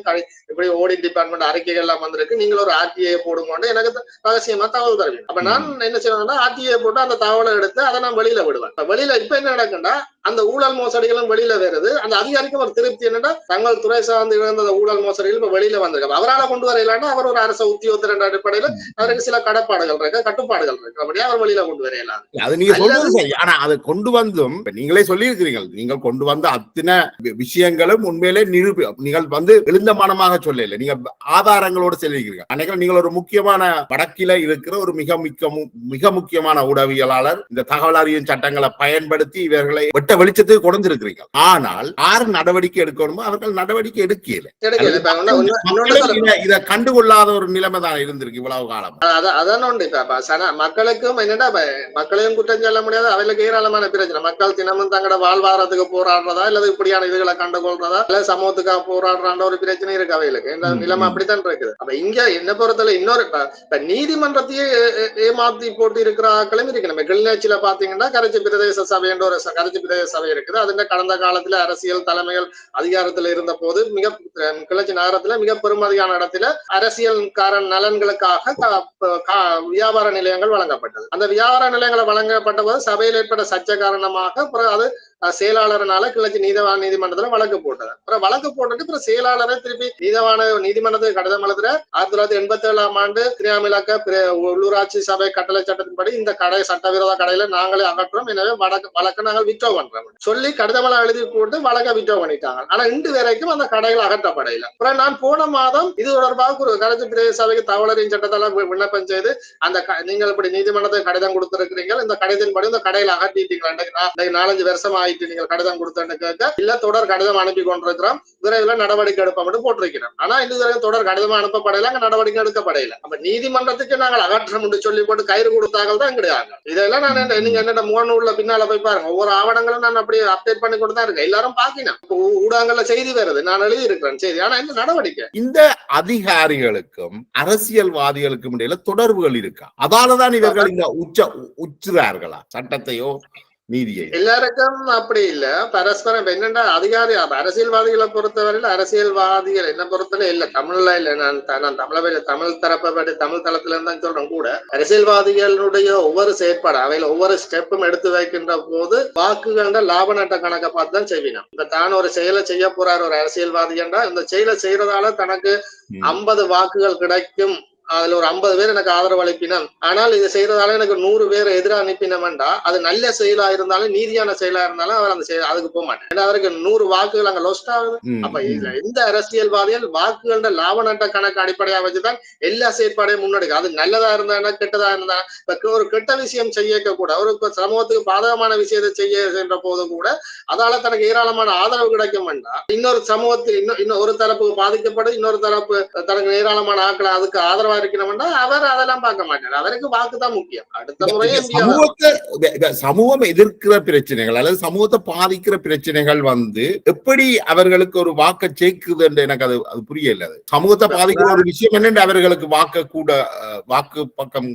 இப்படி ஆடிட் டிபார்ட்மெண்ட் அறிக்கைகள் எல்லாம் வந்திருக்கு, நீங்க ஒரு RTA போடுங்க எனக்கு ரகசியமா தகவல் தருவீங்க. அப்ப நான் என்ன செய்வேன்னா RTA போட்டு அந்த தகவலை எடுத்து அதை நான் வெளியில விடுவேன். வெளியில இப்ப என்ன நடக்குன்னா அந்த ஊழல் மோசடிகளும் வெளியில வருது. அந்த அதிகாரிக்கும் ஒரு திருப்தி என்னன்னா தங்கள் துறை சார்ந்து இருந்த ஊழல் மோசடிகள் இப்ப வெளியில வந்திருக்கு. அவரால் கொண்டு வரையிலான்னா அவர் ஒரு அரசு உத்தியோகத்தர் என்ற அடிப்படையில அவருக்கு சில கடப்பாடுகள் இருக்கு, கட்டுப்பாடுகள் இருக்கு. அப்படியே அவர் வெளியில கொண்டு வரையலாம். அது நீங்க சொல்றது சரி. ஆனா அதை கொண்டு வந்தும் நீங்களே சொல்லி இருக்கிறீர்கள், நீங்கள் கொண்டு வந்த அத்தனை விஷயங்களும் உண்மையிலே நீங்கள் எழுந்தமானமாக சொல்லல, நீங்க ஆதாரங்களோடு சொல்லியிருக்கிறீர்கள். அன்னைக்கு நீங்கள் ஒரு முக்கியமான வடக்கில இருக்கிற ஒரு மிக முக்கியமான ஊடகவியலாளர் இந்த தகவல் அறியும் சட்டங்களை பயன்படுத்தி இவர்களை வெட்ட வெளிச்சத்துக்கு கொண்டிருக்கிறீங்க. ஆனால் யார் நடவடிக்கை எடுக்கணுமோ அவர்கள் நடவடிக்கை எடுக்கல. இதை கண்டுகொள்ளாத ஒரு நிலைமை தான் இருந்திருக்கு இவ்வளவு காலம். அதான் மக்களுக்கும் என்னடா மக்களையும் குற்றம் சொல்ல முடியாது. அவைகளுக்கு ஏராளமான பிரச்சனை. மக்கள் தினமும் தங்களோட வாழ்வாரத்துக்கு போராடுறதா இல்ல இப்படியான இதுகளை கண்டுகொள்றதா இல்ல சமூகத்துக்காக போராடுறான்ற ஒரு பிரச்சனை இருக்கு அவைகளுக்கு. நிலைமை அப்படித்தான் இருக்குது. அப்ப இங்க என்ன பொறுத்தல இன்னொரு நீதிமன்றத்தையே ஏமாத்தி போட்டு இருக்கிற ஆட்களும் இருக்கு. நம்ம கிளிநொச்சியில பாத்தீங்கன்னா கரைச்சி பிரதேச சபை என்ற ஒரு கரைச்சி பிரதேச சபை இருக்குது. அதுல கடந்த காலத்துல அரசியல் தலைமைகள் அதிகாரத்துல இருந்த போது கிளர்ச்சி நகரத்துல மிக பெருமதியான இடத்துல அரசியல்காரன் நலன்களுக்காக வியாபார நிலையங்கள் வழங்கப்பட்டது. அந்த வியாபார நிலையங்களை வழங்கப்பட்ட போது சபையில் ஏற்பட்ட சர்ச்சை காரணமாக அது செயலாளர்னால கிளர்ச்சி நீதிமன்றத்துல வழக்கு போட்டது. அப்புறம் வழக்கு போட்டுட்டு அப்புறம் செயலாளரை திருப்பி நீதிமன்றத்துக்கு கடிதம் எழுதுற 1987 ஆண்டு கிரியாமிலக்க உள்ளூராட்சி சபை கட்டளை சட்டத்தின்படி இந்த கடை சட்டவிரோத கடையில நாங்களே அகற்றோம், எனவே வழக்கு நாங்கள் விட்ரோ பண்றோம் சொல்லி கடிதமெல்லாம் எழுதி போட்டு வழக்க விட்ரோ பண்ணிட்டாங்க. ஆனா இன்று வரைக்கும் அந்த கடைகள் அகற்றப்படையில. அப்புறம் நான் போன மாதம் இது தொடர்பாக ஒரு கரைச்சி பிரதேச சபைக்கு தகவலறியும் சட்டத்தெல்லாம் விண்ணப்பம் செய்து அந்த நீங்கள் இப்படி நீதிமன்றத்துக்கு கடிதம் கொடுத்திருக்கிறீங்க, இந்த கடிதத்தின்படி இந்த கடையில அகற்றிட்டீங்களா, 4-5 வருஷம் ஆயிட்டு நீங்கள் கடிதம் கொடுத்தேன்னு கேட்க இல்ல தொடர் கடிதம் அனுப்பி கொண்டிருக்கிறோம், விரைவில் நடவடிக்கை எடுப்போம் போட்டிருக்கிறோம். ஆனா இதுவரை தொடர் கடிதம் அனுப்பப்படையில அங்க நடவடிக்கை எடுக்கப்படையில. அப்ப நீதிமன்றத்துக்கு நாங்கள் அகற்றம் சொல்லி போட்டு கயிறு கொடுத்தார்கள் தான் கிடையாது. இதெல்லாம் நான் நீங்க என்னோட முகநூல்ல பின்னால போய் பாருங்க, ஒவ்வொரு ஆவணங்களும் நான் அப்படியே அப்டேட் பண்ணி கொண்டு தான் இருக்கேன். எல்லாரும் பாக்கினா ஊடகங்கள்ல செய்தி வருது, நான் எழுதி இருக்கிறேன் செய்தி. ஆனா இந்த நடவடிக்கை இந்த அதிகாரிகளுக்கும் அரசியல்வாதிகளுக்கும் இடையில தொடர்புகள் இருக்கா? அதாலதான் இவர்கள் இந்த உச்சுறார்களா சட்டத்தையோ நீதியை? எல்லாருக்கும் அப்படி இல்ல, பரஸ்பரம். என்னன்னா அதிகாரி அரசியல்வாதிகளை பொறுத்தவரையில அரசியல்வாதிகள் என்ன பொறுத்தவரை இல்ல தமிழ்ல இல்ல, நான் தமிழ் தரப்படி தமிழ் தளத்துல இருந்தான் சொல்றேன் கூட. அரசியல்வாதிகளுடைய ஒவ்வொரு செயற்பாடு அவையில ஒவ்வொரு ஸ்டெப்பும் எடுத்து வைக்கின்ற போது வாக்குகள லாப நட்ட கணக்கை பார்த்து தான் செய்வினோம். இப்ப தான் ஒரு செயலை செய்ய போறாரு ஒரு அரசியல்வாதி என்றா இந்த செயலை செய்யறதால தனக்கு 50 வாக்குகள் கிடைக்கும், அதுல ஒரு 50 பேர் எனக்கு ஆதரவு அளிப்பினம், ஆனால் இது செய்யறதால எனக்கு 100 பேர் எதிராக அனுப்பினோம்டா அது நல்ல செயலா இருந்தாலும் நீதியான செயலா இருந்தாலும் அவர் அந்த அதுக்கு போக மாட்டேன். ஏன்னா அவருக்கு 100 வாக்குகள் அங்க லொஸ்ட் ஆகுது. அப்ப இந்த அரசியல்வாதிகள் வாக்குகள லாப நட்ட கணக்கு அடிப்படையா வச்சுதான் எல்லா செயற்பாடையும் முன்னெடுக்க. அது நல்லதா இருந்தா கெட்டதா இருந்தா ஒரு கெட்ட விஷயம் செய்ய கூட ஒரு சமூகத்துக்கு பாதகமான விஷயத்தை செய்ய சென்ற போது கூட அதால தனக்கு ஏராளமான ஆதரவு கிடைக்கும் வேண்டாம். இன்னொரு சமூகத்துக்கு இன்னொரு தரப்புக்கு பாதிக்கப்படும், இன்னொரு தரப்பு தனக்கு ஏராளமான ஆட்களை அதுக்கு ஆதரவு எம்பியாவா இருக்கணும்னா அவர் அதெல்லாம் பார்க்க மாட்டார். அவருக்கு வாக்கு தான் முக்கியம். அடுத்த முறையே சமூகம் எதிர்க்கிற பிரச்சனைகள் அல்லது சமூகத்தை பாதிக்கிற பிரச்சனைகள் எப்படி அவர்களுக்கு ஒரு வாக்க சேர்க்குது என்று எனக்கு அது புரியல. சமூகத்தை பாதிக்கிற ஒரு விஷயம் என்ன அவர்களுக்கு வாக்கு பக்கம்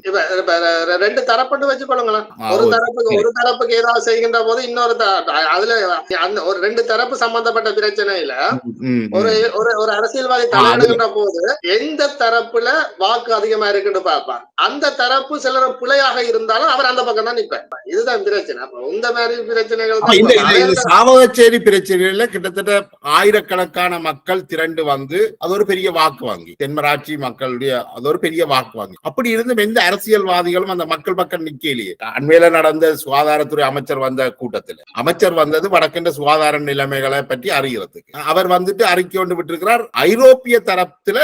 ரெண்டு தரப்பட்டு வச்சுக்கொள்ளுங்களேன். ஒரு தரப்புக்கு ஏதாவது செய்கின்ற போது இன்னொரு அதுல அந்த ஒரு ரெண்டு தரப்பு சம்பந்தப்பட்ட பிரச்சனையில ஒரு அரசியல்வாதி தலையிடுகின்ற போது எந்த தரப்புல வாக்கு அதிகமா இருக்குன்னு பார்ப்பார். அந்த தரப்பு சிலர் பிழையாக இருந்தாலும் அவர் அந்த பக்கம் தான் நிற்பார். இதுதான் பிரச்சனை. இந்த மாதிரி பிரச்சனைகள் சாவகச்சேரி பிரச்சனையில கிட்டத்தட்ட ஆயிரக்கணக்கான மக்கள் திரண்டு அது ஒரு பெரிய வாக்கு வாங்கி தென்மராட்சி மக்களுடைய அது ஒரு பெரிய வாக்கு வாங்கி. அப்படி இருந்தும் எந்த அரசியல்வாதிகளும் அந்த மக்கள் பக்கம் நிக்கலையே. அண்மையில நடந்த சுகாதாரத்துறை அமைச்சர் வந்த கூட்டத்தில் அமைச்சர் வந்தது வடக்கின்ற சுகாதார நிலைமைகளை பற்றி அறிகிறதுக்கு. அவர் அறிக்கை கொண்டு விட்டிருக்கிறார். ஐரோப்பிய தரத்துல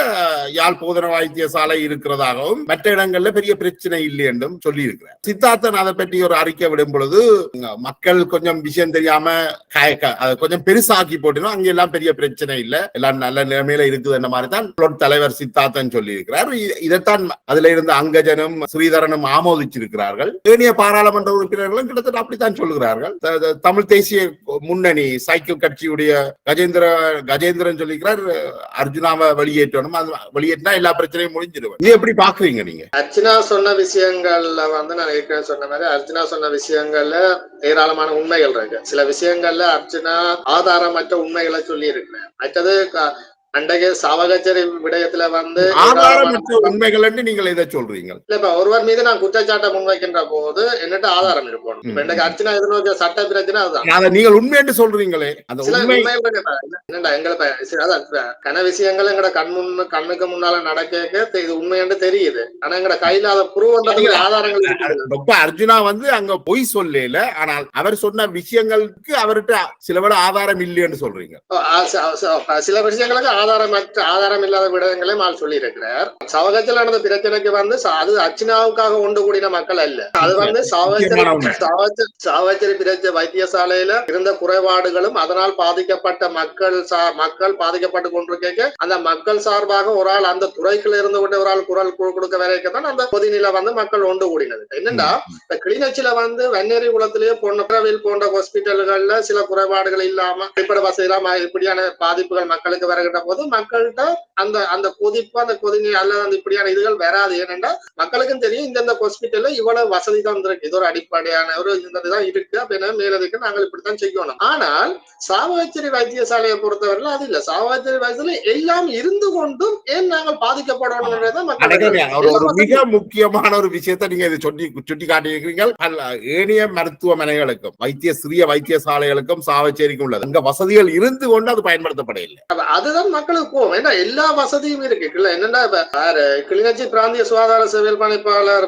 யாழ் போதனா வைத்தியசாலை இருக்கிறதாகவும் மற்ற இடங்கள்ல பெரிய பிரச்சனை இல்லை என்றும் சொல்லி இருக்கிறார். சித்தார்த்தன் அதை பற்றி ஒரு அறிக்கை விடும் பொழுது மக்கள் கொஞ்சம் விஷயம் தெரியாம கொஞ்சம் பெருசாக்கி போட்டோம், அங்க எல்லாம் பெரிய பிரச்சனை இல்ல, எல்லாம் நல்ல நிலைமையில இருக்குது என்ற மாதிரி தான் தலைவர் சித்தார்த்தன் சொல்லி இருக்கிறார். இதைத்தான் அதுல இருந்து அங்கஜனும் ஸ்ரீதரனும் ஆமோதிச்சிருக்கிறார்கள். ஏனைய பாராளுமன்ற உறுப்பினர்களும் கிட்டத்தட்ட அப்படித்தான் சொல்லுகிறார்கள். தமிழ் தேசிய முன்னணி சைக்கிள் கட்சியுடைய கஜேந்திரன் சொல்லிக்கிறார், அர்ஜுனாவை வெளியேற்றணும், வெளியேற்றினா எல்லா பிரச்சனையும் முடிஞ்சிடும். இது எப்படி பாக்குறீங்க நீங்க? அர்ஜுனா சொன்ன விஷயங்கள்ல நான் ஏற்கனவே சொன்ன மாதிரி அர்ஜுனா சொன்ன விஷயங்கள்ல ஏராளமான உண்மைகள் இருக்கு. சில விஷயங்கள்ல அர்ஜுனா ஆதாரமற்ற உண்மைகளை சொல்லி இருக்கிறேன். மற்றது அன்றைக்கு சாவகச்சேரி விடயத்துல உண்மைகள் நீங்கள் இதை சொல்றீங்க. இல்ல ஒருவர் மீது நான் குற்றச்சாட்டை முன்வைக்கின்ற போது என்னட்டு ஆதாரம் இருக்கும். இன்றைக்கு அர்ச்சனா எதிர்நோக்கிய சட்ட பிரச்சனை அதுதான். நீங்கள் உண்மை என்று சொல்றீங்களே, கன விஷயங்கள் எங்கட கண்ணுக்கு முன்னால நடக்க இது உண்மை என்று தெரியுது. ஆனா எங்கட கையில அதை புருவ ஆதாரங்கள் அர்ஜுனா அங்க பொய் சொல்லல, ஆனால் அவர் சொன்ன விஷயங்களுக்கு அவர்கிட்ட சில வேளை ஆதாரம் இல்லைன்னு சொல்றீங்க. சில விஷயங்களுக்கு ஆதாரம் இல்லாத விடயங்களையும் ஆள் சொல்லி இருக்கிறார். சவகத்தில் நடந்த பிரச்சனைக்கு அது அர்ச்சனாவுக்காக ஒன்று கூடின மக்கள் அல்ல. அது சாவகச்சேரி பிரச்சனை வைத்தியசாலையில இருந்த குறைபாடுகளும் அதனால் பாதிக்கப்பட்ட மக்கள் பாதிக்கப்பட்டு கொண்டிருக்க அந்த மக்கள் சார்பாக ஒரு ஆள் அந்த துறைக்குள்ள இருந்து கொண்டு ஒரு ஆள் குரல் கொடுக்க வரைக்கும் அந்த பொதுநிலை மக்கள் ஒன்று கூடினது. என்னன்னா இந்த கிளிநொச்சியில வெண்ணேரி குளத்திலேயே போன்ற ஹாஸ்பிட்டல்கள்ல சில குறைபாடுகள் இல்லாம அடிப்படை வசதி இல்லாம இப்படியான பாதிப்புகள் மக்களுக்கு வருகின்ற போது மக்கள்கிட்ட அந்த கொதிப்பு அந்த கொதிநீர் அல்லது அந்த இப்படியான இதுகள் வராது. ஏனென்றா மக்களுக்கும் தெரியும் இந்த ஹாஸ்பிட்டல்ல இவ்வளவு வசதி தான் இருக்கு, இது ஒரு அடிப்படையான ஒரு இதுதான் இருக்கு அப்படின்னா மேலதுக்கு நாங்கள் இப்படித்தான் செய்யணும். ஆனால் சாவகச்சேரி வைத்தியசாலையை பொறுத்தவரையில அது இல்ல. சாவகச்சேரி வைத்தியசாலை எல்லாம் இருந்து கொண்டும் ஏன் நாங்கள் பாதிக்கப்படணும் மிக முக்கியமான ஒரு விஷயத்தை நீங்க சுட்டி காட்டியிருக்கிறீர்கள். ஏனைய மருத்துவமனைகளுக்கும் சிறிய வைத்தியசாலைகளுக்கும் சாவகச்சேரிக்கும் உள்ளது அங்க வசதிகள் இருந்து கொண்டு அது பயன்படுத்தப்படவில்லை. அதுதான் மக்களுக்கு போகும். ஏன்னா எல்லா வசதியும் இருக்கு. என்னன்னா கிளிநொச்சி பிராந்திய சுகாதார சேவைகள் பணிப்பாளர்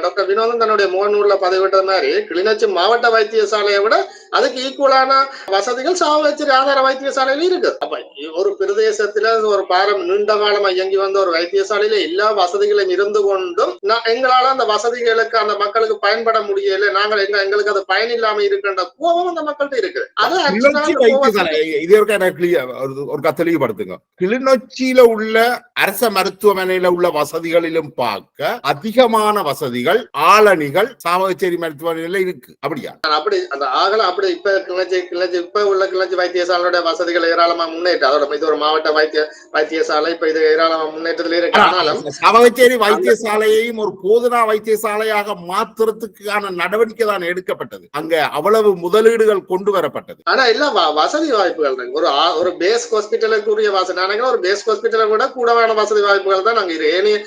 டாக்டர் வினோதன் தன்னுடைய முகநூல்ல பதிவிட்ட மாதிரி கிளிநொச்சி மாவட்ட வைத்தியசாலையை விட அதுக்கு ஈக்குவலான வசதிகள் சாவகச்சேரி ஆதார வைத்தியசாலையில இருக்கு. அப்ப ஒரு பிரதேசத்துல ஒரு நீண்ட காலமா இயங்கி வந்த ஒரு வைத்தியசாலையில எல்லா வசதிகளும் இருந்து கொண்டும் எங்களால அந்த வசதிகளுக்கு அந்த மக்களுக்கு பயன்பட முடியல, நாங்கள் எங்களுக்கு அது பயன் இல்லாம இருக்கின்ற கோபம் அந்த மக்கள்கிட்ட இருக்குது. தெளிவுபடுத்துங்க. கிளிநொச்சியில உள்ள அரச மருத்துவமனையில உள்ள வசதிகளிலும் பார்க்க அதிகமான வசதிகள் ஆளணிகள் சாவகச்சேரி மருத்துவமனையில இருக்கு. அப்படியா? அப்படி அந்த ஆகல அப்படி இப்ப இப்ப உள்ள கிளிநொச்சி வைத்தியசாலையோட வசதிகள் ஏராளமா முன்னேற்றம். அதோட இது ஒரு மாவட்ட வைத்தியசாலை இப்ப இது ஏராளமா முன்னேற்றத்தில் இருக்கு. ஆனாலும் சாவகச்சேரி வைத்தியசாலையையும் ஒரு போதனா வைத்தியசாலையாக மாற்றுறதுக்கான நடவடிக்கை தான் எடுக்கப்பட்டது. அங்க அவ்வளவு முதலீடுகள் கொண்டு வரப்பட்டது. ஆனா இல்ல வசதி வாய்ப்புகள் இருக்கு. ஒரு பேஸ் ஹாஸ்பிட்டலுக்குரிய வசதி ஒரு பேஸ் ஹாஸ்பிட்டலை விட கூடவான வசதி வாய்ப்புகள் தான் நாங்க ஏனைய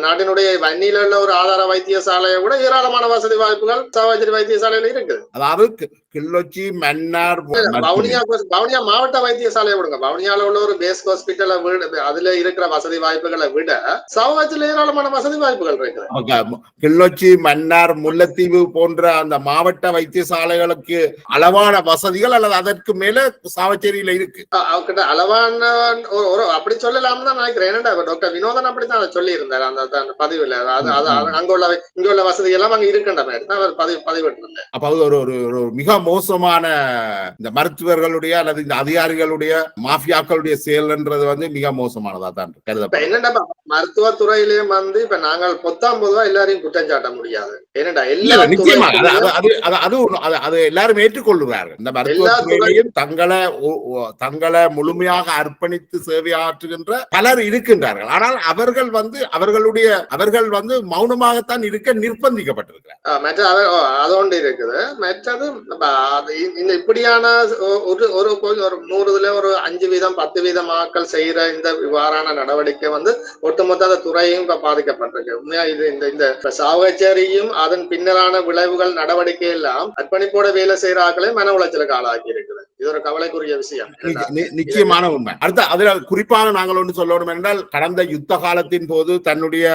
நாட்டினுடைய வன்னியில உள்ள ஒரு ஆதார வைத்தியசாலையை விட ஏராளமான வசதி வாய்ப்புகள் சாவகச்சேரி வைத்தியசாலையில இருக்குது. அதாவது கிளிநொச்சி மன்னார் வவுனியா மாவட்ட வைத்தியசாலையை விடுங்க. வவுனியால உள்ள ஒரு பேஸ் ஹாஸ்பிட்டலை விட அதுல இருக்கிற வசதி வாய்ப்புகளை விட சாவகச்சேரியில ஏராளமான வசதி வாய்ப்புகள் இருக்கு. கிளிநொச்சி மன்னார் முல்லைத்தீவு போன்ற அந்த மாவட்ட வைத்தியசாலைகளுக்கு அளவான வசதிகள் அல்லது அதற்கு மேல சாவகச்சேரியில இருக்கு. அளவான அப்படி சொல்லலாம்னு தான் நினைக்கிறேன். ஏன்னா டாக்டர் வினோதன் அப்படித்தான் அதை சொல்லி இருந்தார் அந்த பதிவுல. அங்க உள்ள வசதி எல்லாம் அங்க இருக்கின்ற மாதிரி தான் அவர் பதிவிட்டு இருந்தார். அப்ப அது ஒரு மிக மோசமான இந்த மருத்துவர்களுடைய அல்லது இந்த அதிகாரிகளுடைய மாஃபியாக்களுடைய செயல்ன்றது வந்து மிக மோசமானதா தான் கருதப்படும். என்னடா மருத்துவத்துறையிலேயும் வந்து இப்ப நாங்கள் 19 எல்லாரையும் குற்றம் சாட்ட முடியாது. என்னடா நிச்சயமா அது எல்லாரும் ஏற்றுக்கொள்கிறார்கள். இந்த மருத்துவத்துறையிலையும் தங்களை முழுமையாக அர்ப்பணித்து சேவையாற்றுகின்ற பலர் இருக்கின்றார்கள். ஆனால் அவர்கள் வந்து மௌனமாகத்தான் இருக்க நிர்பந்திக்கப்பட்டிருக்கிறார். அதோண்டு இருக்குது. மற்றது இந்த இப்படியான ஒரு 100 ஒரு 5% 10% ஆட்கள் செய்யற இந்த இவ்வாறான நடவடிக்கை வந்து ஒட்டுமொத்த துறையும் இப்ப பாதிக்கப்பட்டிருக்கு. உண்மையா இது இந்த சாவகச்சேரியும் அதன் பின்னரான விளைவுகள் நடவடிக்கை எல்லாம் அர்ப்பணிப்போட வேலை செய்யற ஆட்களை மன உளைச்சலுக்கு ஆளாக்கி இருக்குது. இது ஒரு கவலைக்குரிய விஷயம். நிச்சயமான உண்மை. அடுத்த அதுல குறிப்பாக நாங்கள் ஒன்று சொல்லணும் என்றால், கடந்த யுத்த காலத்தின் போது தன்னுடைய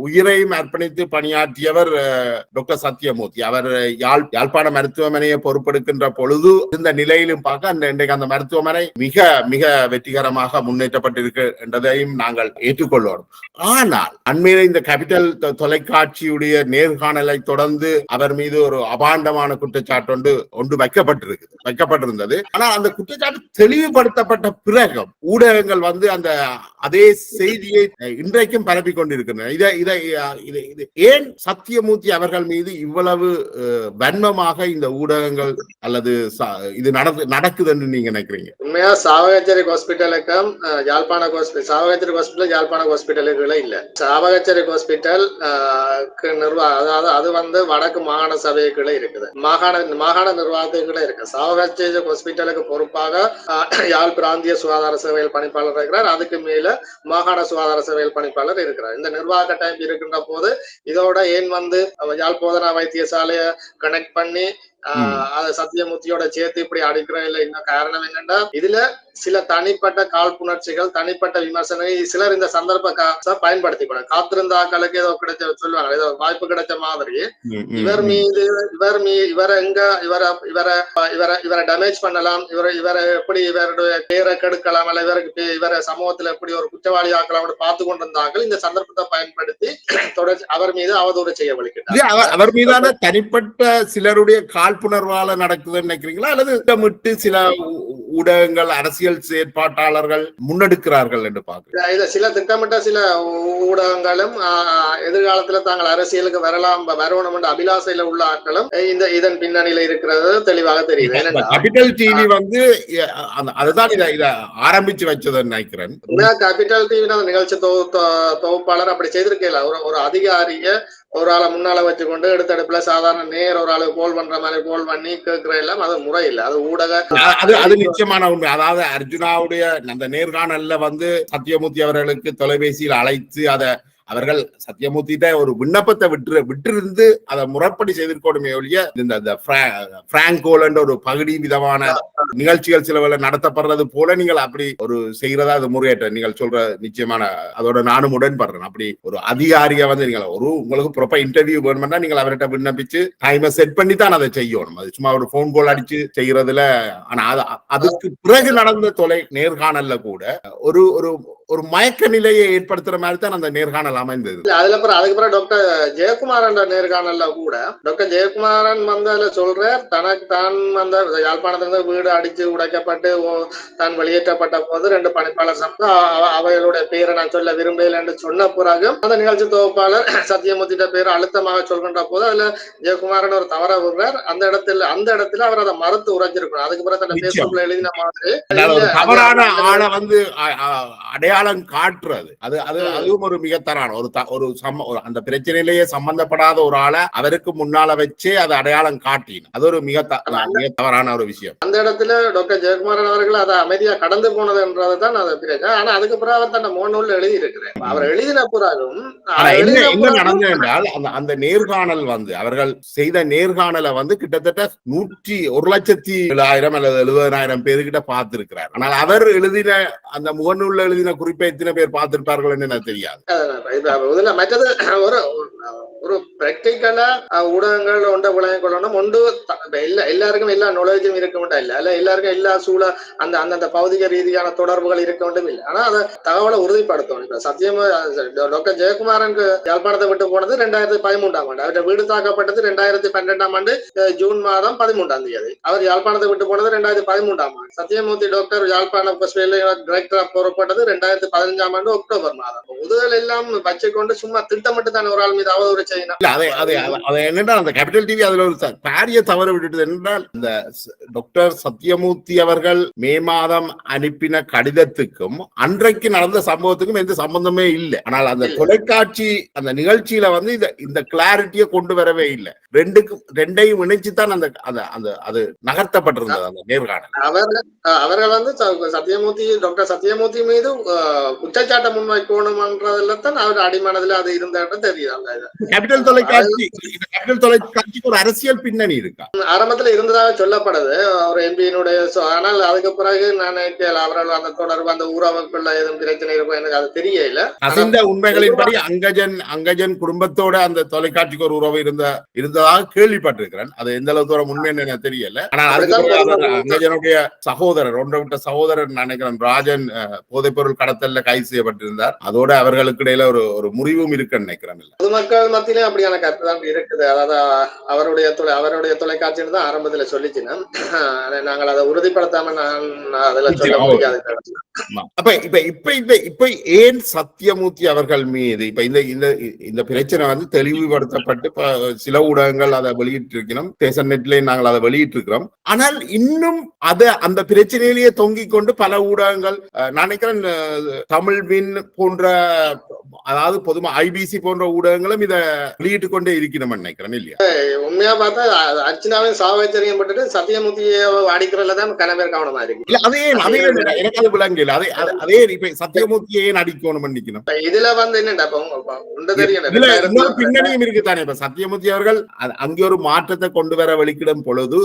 உயிரையும் அர்ப்பணித்து பணியாற்றியவர் டாக்டர் சத்தியமூர்த்தி. அவர் யாழ்ப்பாண மருத்துவமனையை பொறுப்பெடுக்கின்ற பொழுது இந்த நிலையிலும் பார்க்க இன்றைக்கு அந்த மருத்துவமனை மிக மிக வெற்றிகரமாக முன்னேற்றப்பட்டிருக்கு என்றதையும் நாங்கள் ஏற்றுக்கொள்ளணும். ஆனால் அண்மையில இந்த கேபிட்டல் தொலைக்காட்சியுடைய நேர்காணலை தொடர்ந்து அவர் மீது ஒரு அபாண்டமான குற்றச்சாட்டு ஒன்று வைக்கப்பட்டிருந்தது. ஆனால் அந்த குற்றச்சாட்டு தெளிவுபடுத்தப்பட்ட பிறகு ஊடகங்கள் வந்து அதே செய்தியை இன்றைக்கும் பரப்பிக் கொண்டிருக்கின்றன. இதை ஏன் சத்தியமூர்த்தி அவர்கள் மீது இவ்வளவு வன்மமாக இந்த ஊடகங்கள் அல்லது இது நடக்குது என்று நீங்க நினைக்கிறீங்க? உண்மையா சாவகச்சேரி ஹாஸ்பிட்டலுக்கும் சாவகச்சேரி ஹாஸ்பிட்டல் யாழ்ப்பாண ஹாஸ்பிட்டலுக்குள்ள இல்ல. சாவகச்சேரி ஹாஸ்பிட்டல் அதாவது அது வந்து வடக்கு மாகாண சபைக்குள்ள இருக்குது. மாகாண நிர்வாகத்துக்குள்ள இருக்கு. சாவகச்சேரி ஹாஸ்பிட்டலுக்கு பொறுப்பாக யாழ் பிராந்திய சுகாதார சேவைகள் பணிப்பாளர் இருக்கிறார். அதுக்கு மேல மாகாண சுகாதார சேவைகள் பணிப்பாளர் இருக்கிறார். இந்த நிர்வாக டைம் இருக்கின்ற போது இதோட ஏன் வந்து யாழ் போதனா வைத்தியசாலைய கனெக்ட் பண்ணி சத்தியமூர்த்தியோட சேர்த்து இப்படி அடிக்கிற இல்லை. இன்னும் காரணம் என்னன்னா, இதுல சில தனிப்பட்ட காழ்ப்புணர்ச்சிகள், தனிப்பட்ட விமர்சனங்கள் சிலர் இந்த சந்தர்ப்ப பயன்படுத்திக்கூட காத்திருந்த ஆக்களுக்கு ஏதோ கிடைச்ச சொல்லுவாங்க, ஏதோ வாய்ப்பு கிடைச்ச மாதிரி இவர் மீது இவரை டேமேஜ் பண்ணலாம், இவரை எப்படி இவருடைய பேரை கெடுக்கலாம், அல்ல இவரை சமூகத்துல எப்படி ஒரு குற்றவாளி ஆக்கலாம் பார்த்து கொண்டிருந்தார்கள். இந்த சந்தர்ப்பத்தை பயன்படுத்தி தொடர்ச்சி அவர் மீது அவதூறு செய்ய வலிக்கிட்டார். அவர் மீதான தனிப்பட்ட சிலருடைய காழ்ப்புணர்வால நடக்குதுன்னு நினைக்கிறீங்களா, அல்லது திட்டமிட்டு சில ஊடகங்கள் அரசியல் செயற்பாட்டாளர்கள் முன்னெடுக்கிறார்கள் என்று பார்க்கிறேன்? சில திட்டமிட்ட சில ஊடகங்களும் எதிர்காலத்துல தாங்கள் அரசியலுக்கு வரணும் என்ற அபிலாசையில உள்ள ஆட்களும் இதன் பின்னணியில இருக்கிறது தெளிவாக தெரியுது. கேபிட்டல் டிவி வந்து அதுதான் இதை ஆரம்பிச்சு வச்சதுன்னு நினைக்கிறேன். கேபிட்டல் டிவி நிகழ்ச்சி தொகுப்பாளர் அப்படி செய்திருக்கல. ஒரு அதிகாரிய ஒரு ஆளை முன்னால வச்சுக்கொண்டு எடுத்தடுப்புல சாதாரண நேர் ஒரு ஆளுக்கு கோல் பண்ற மாதிரி கோல் பண்ணி கேட்கிற எல்லாம் அது முறை இல்லை. அது ஊடக அது நிச்சயமான உண்மை. அதாவது அர்ஜுனாவுடைய அந்த நேர்காணல்ல வந்து சத்தியமூர்த்தி அவர்களுக்கு தொலைபேசியில் அழைத்து அவர்கள் சத்தியமூர்த்திட்ட ஒரு விண்ணப்பத்தை விட்டிருந்து அதை முறைப்படி செய்திருக்கணுமே ஒழிய இந்த பிராங்கோல் என்ற ஒரு பகுதி விதமான நிகழ்ச்சிகள் சிலவர்கள் நடத்தப்படுறது போல நீங்கள் அப்படி ஒரு செய்யறதா அது முறையற்ற. நீங்கள் சொல்ற நிச்சயமான அதோட நானும் உடன்படுறேன். அப்படி ஒரு அதிகாரியை வந்து நீங்கள் உங்களுக்கு ப்ராப்பர் இன்டர்வியூ வேணும்னா நீங்கள் அவர்கிட்ட விண்ணப்பிச்சு டைமை செட் பண்ணி தான் அதை செய்யணும். அது சும்மா ஒரு போன் கால் அடிச்சு செய்யறதுல. ஆனா அதுக்கு பிறகு நடந்த நேர்காணல்ல கூட ஒரு ஒரு மயக்க நிலையை ஏற்படுத்துற மாதிரி தான் அந்த நேர்காணல் அமைந்தது. அதுக்கப்புறம் டாக்டர் ஜெயக்குமாரன் நேர்காணல்ல கூட டாக்டர் ஜெயக்குமாரன் வந்து அதுல சொல்ற தனக்கு தான் வந்த யாழ்ப்பாணத்துல வீடு அடிச்சு உடைக்கப்பட்டு தான் வெளியேற்றப்பட்ட போது 2 பணிப்பாளர் அவைகளுடைய பேரை நான் சொல்ல விரும்பல என்று சொன்ன பிறகு அந்த நிகழ்ச்சி தொகுப்பாளர் சத்தியமூர்த்திட்ட பேரை அழுத்தமாக சொல்கின்ற போது அதுல ஜெயக்குமாரன் ஒரு தவற விடுறார். அந்த இடத்துல அவர் அதை மறுத்து உரைச்சிருக்கணும். அதுக்கு பிறகு தன்னை பேஸ்புக்ல எழுதின மாதிரி தவறான ஆளை வந்து அடையாளம் காட்டுறது அதுவும் ஒரு மிக தரான ஒரு அந்த பிரச்சனையிலேயே சம்பந்தப்படாத ஒரு ஆளை அவருக்கு முன்னால வச்சே அதை அடையாளம் காட்டின. அது ஒரு மிக தவறான ஒரு விஷயம். அந்த இடத்துல டாக்டர் ஜெயக்குமாரன் அவர்கள் அதை அமைதியா கடந்து போனதுன்றதுதான் அது பிரச்சனை. ஆனா அதுக்கப்புறம் அவர் தன்னை மோனூல்ல எழுதி இருக்கிறார். அவர் எழுதின பிறகும் என்ன நடந்தது என்றால் அந்த நேர்காணல் வந்து அவர்கள் செய்த நேர்காணலை வந்து கிட்டத்தட்ட 1,07,000 அல்லது 70,000 பேருக்கிட்ட பார்த்திருக்கிறார். ஆனால் அவர் எழுதின அந்த முகநூல்ல எழுதின குறிப்பை எத்தனை பேர் பார்த்திருப்பார்கள் என்று எனக்கு தெரியாது. மற்றது ஒரு பிராக்டிக்கலா ஊடகங்கள் ஒன்றை விளங்கிக் கொள்ளணும். ஒன்று எல்லாருக்கும் எல்லா நாலேஜும் இருக்க வேண்டாம் இல்ல, அல்ல எல்லாருக்கும் எல்லா அந்த அந்தந்த பௌதிக ரீதியான தொடர்புகள் இருக்க வேண்டும் இல்லை. ஆனா அதை தகவலை உறுதிப்படுத்தணும். இப்ப சத்தியமா டாக்டர் ஜெயக்குமாரனுக்கு யாழ்ப்பாணத்தை விட்டு போனது 2013ஆம் ஆண்டு. அவருடைய வீடு தாக்கப்பட்டது 2012ஆம் ஆண்டு ஜூன் மாதம் 13ஆம் தேதி. அவர் யாழ்ப்பாணத்தை விட்டு போனது 2013ஆம் ஆண்டு. சத்தியமூர்த்தி டாக்டர் யாழ்ப்பாணம் டைரக்டரா புறப்பட்டது 2015ஆம் ஆண்டு அக்டோபர் மாதம். முதுகல் எல்லாம் வச்சுக்கொண்டு சும்மா திட்டமிட்டு தான் ஒரு ஆள் மீது அவதூறு செய்யணும். என்னன்னா அந்த கேபிட்டல் டிவி அதுல ஒரு பாரிய தவறு விட்டுட்டு என்றால், இந்த டாக்டர் சத்தியமூர்த்தி அவர்கள் மே மாதம் அனுப்பின கடிதத்துக்கும் அன்றைக்கு நடந்த சம்பவத்துக்கும் எந்த சம்பந்தமே இல்லை. ஆனால் அந்த தொலைக்காட்சி அந்த நிகழ்ச்சியில வந்து இந்த கிளாரிட்டியை கொண்டு வரவே இல்லை. ரெண்டையும் இணைச்சுதான் அது நகர்த்தப்பட்டிருந்தது அந்த நேர்காணல். அவர்கள் வந்து டாக்டர் சத்தியமூர்த்தி மீது குற்றச்சாட்டை முன்வைக்கணும்ன்றதுல தான் அவர் அடிமனதுல அது இருந்தது தெரியுது. கேபிட்டல் தொலைக்காட்சிக்கு ஒரு அரசியல் பின்னணி இருக்கா? ஆரம்பத்துல இருந்ததாக சொல்லப்படுது ஒரு எம்பியினுடைய. ஆனால் அதுக்கு பிறகு நான் அவர்கள் அந்த தொடர்பு அந்த உறவுக்குள்ள எதுவும் பிரச்சனை இருக்கும் எனக்கு அது தெரியல. அசைந்த உண்மைகளின்படி அங்கஜன் குடும்பத்தோட அந்த தொலைக்காட்சிக்கு ஒரு உறவு இருந்ததாக கேள்விப்பட்டிருக்கிறேன். அது எந்த அளவு தூரம் உண்மைன்னு எனக்கு தெரியல. ஆனால் அங்கஜனுடைய சகோதரர் ஒன்றை விட்ட சகோதரர் நினைக்கிறேன் ராஜன் போதைப்பொருள் கடத்தல்ல கைது செய்யப்பட்டிருந்தார். அதோட அவர்களுக்கு இடையில ஒரு முறிவும் இருக்குன்னு நினைக்கிறேன். பொதுமக்கள் மத்தியிலே அப்படியான கருத்து தான் இருக்குது. அதாவது அவருடைய தொலைக்காட்சின்னு தான் ஆரம்பத்துல சொல்லிச்சுன்னா நாங்கள் அதை உறுதிப்படுத்தாம அதுல சொல்ல முடியாது. இப்ப ஏன் சத்தியமூர்த்தி அவர்கள் மீது இப்ப இந்த பிரச்சனை வந்து தெளிவுபடுத்தப்பட்டு சில ஊடகங்கள் அதை வெளியிட்டிருக்கிறோம், தேசன் நெட்லயும் நாங்கள் அதை வெளியிட்டிருக்கிறோம். ஆனால் இன்னும் அந்த பிரச்சனையிலேயே தொங்கிக் கொண்டு பல ஊடகங்கள் நினைக்கிறேன் தமிழ் வின் போன்ற அதாவது பொதுமா ஐபிசி போன்ற ஊடகங்களும் இதை வெளியிட்டு கொண்டே இருக்கணும் நினைக்கிறேன் இல்லையா? உண்மையா பார்த்தா அர்ச்சனாவின் சாவச்சரியம் பட்டு சத்தியமூர்த்தியை அடிக்கிறதுலதான் கனவேர் கவனமா இருக்கு. இல்ல அதே எனக்கு அது விளங்கல. அதே இப்ப சத்தியமூர்த்தியை ஏன் அடிக்கணும் நினைக்கணும்? இதுல வந்து என்னடா பின்னணியும் இருக்குதானே. இப்ப சத்தியமூர்த்தி அவர்கள் அங்கே ஒரு மாற்றத்தை கொண்டு வர வெளிக்கிடும் பொழுது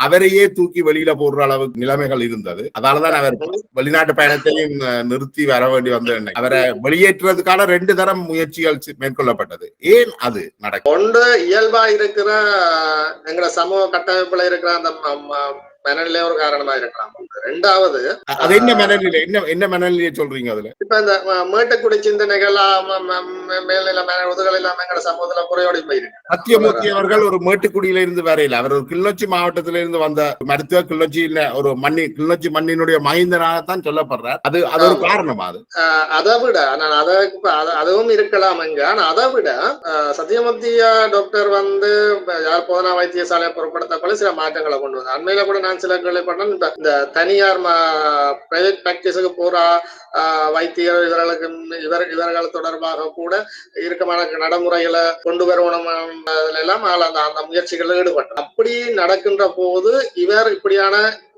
அவரையே தூக்கி வெளியில போடுற அளவுக்கு நிலைமைகள் இருந்தது. அதனாலதான் அவர் வெளிநாட்டு பயணத்தையும் நிறுத்தி வர வேண்டி வந்து அவரை வெளியேற்றுவதற்கான 2 தரம் முயற்சிகள் மேற்கொள்ளப்பட்டது. ஏன் அது நடக்கும்? ஒன்று இயல்பா இருக்கிற எங்க சமூக கட்டமைப்புல இருக்கிற அந்த மனநிலை ஒரு காரணமா இருக்கலாம். 2வது அது என்ன மனநிலையை சொல்றீங்க? அதுல இப்ப இந்த மேட்டக்குடி சிந்தனைகள் மேல்நிலை முதுகல் இல்லாம எங்க சமூகத்துல குறையோடி போயிருக்கு. சத்தியமூர்த்தி அவர்கள் ஒரு மேட்டுக்குடியில இருந்து வரையில அவர் ஒரு கிளிநொச்சி மாவட்டத்தில இருந்து வந்த மருத்துவ கிளிநொச்சியில ஒரு கிளிநொச்சி மண்ணினுடைய மகிந்தனாகத்தான் சொல்லப்படுறார். அது ஒரு காரணமா? அதை விட அதுவும் இருக்கலாம் எங்க. ஆனா அதை விட சத்தியமூர்த்தி டாக்டர் வந்து யாழ் போதனா வைத்தியசாலையை பொருட்படுத்தக்குள்ள சில மாற்றங்களை கொண்டு வந்தார். அண்மையில கூட சில கேள்விப்பட்டேன் இந்த தனியார் பிரைவேட் பிராக்டிஸுக்கு போற வைத்தியர் இவர்கள் தொடர்பாக கூட இறுக்கமான நடைமுறைகளை கொண்டு வரணும் எல்லாம் அந்த முயற்சிகளில் ஈடுபட்டார். அப்படி நடக்கின்ற போது இவர் இப்படியான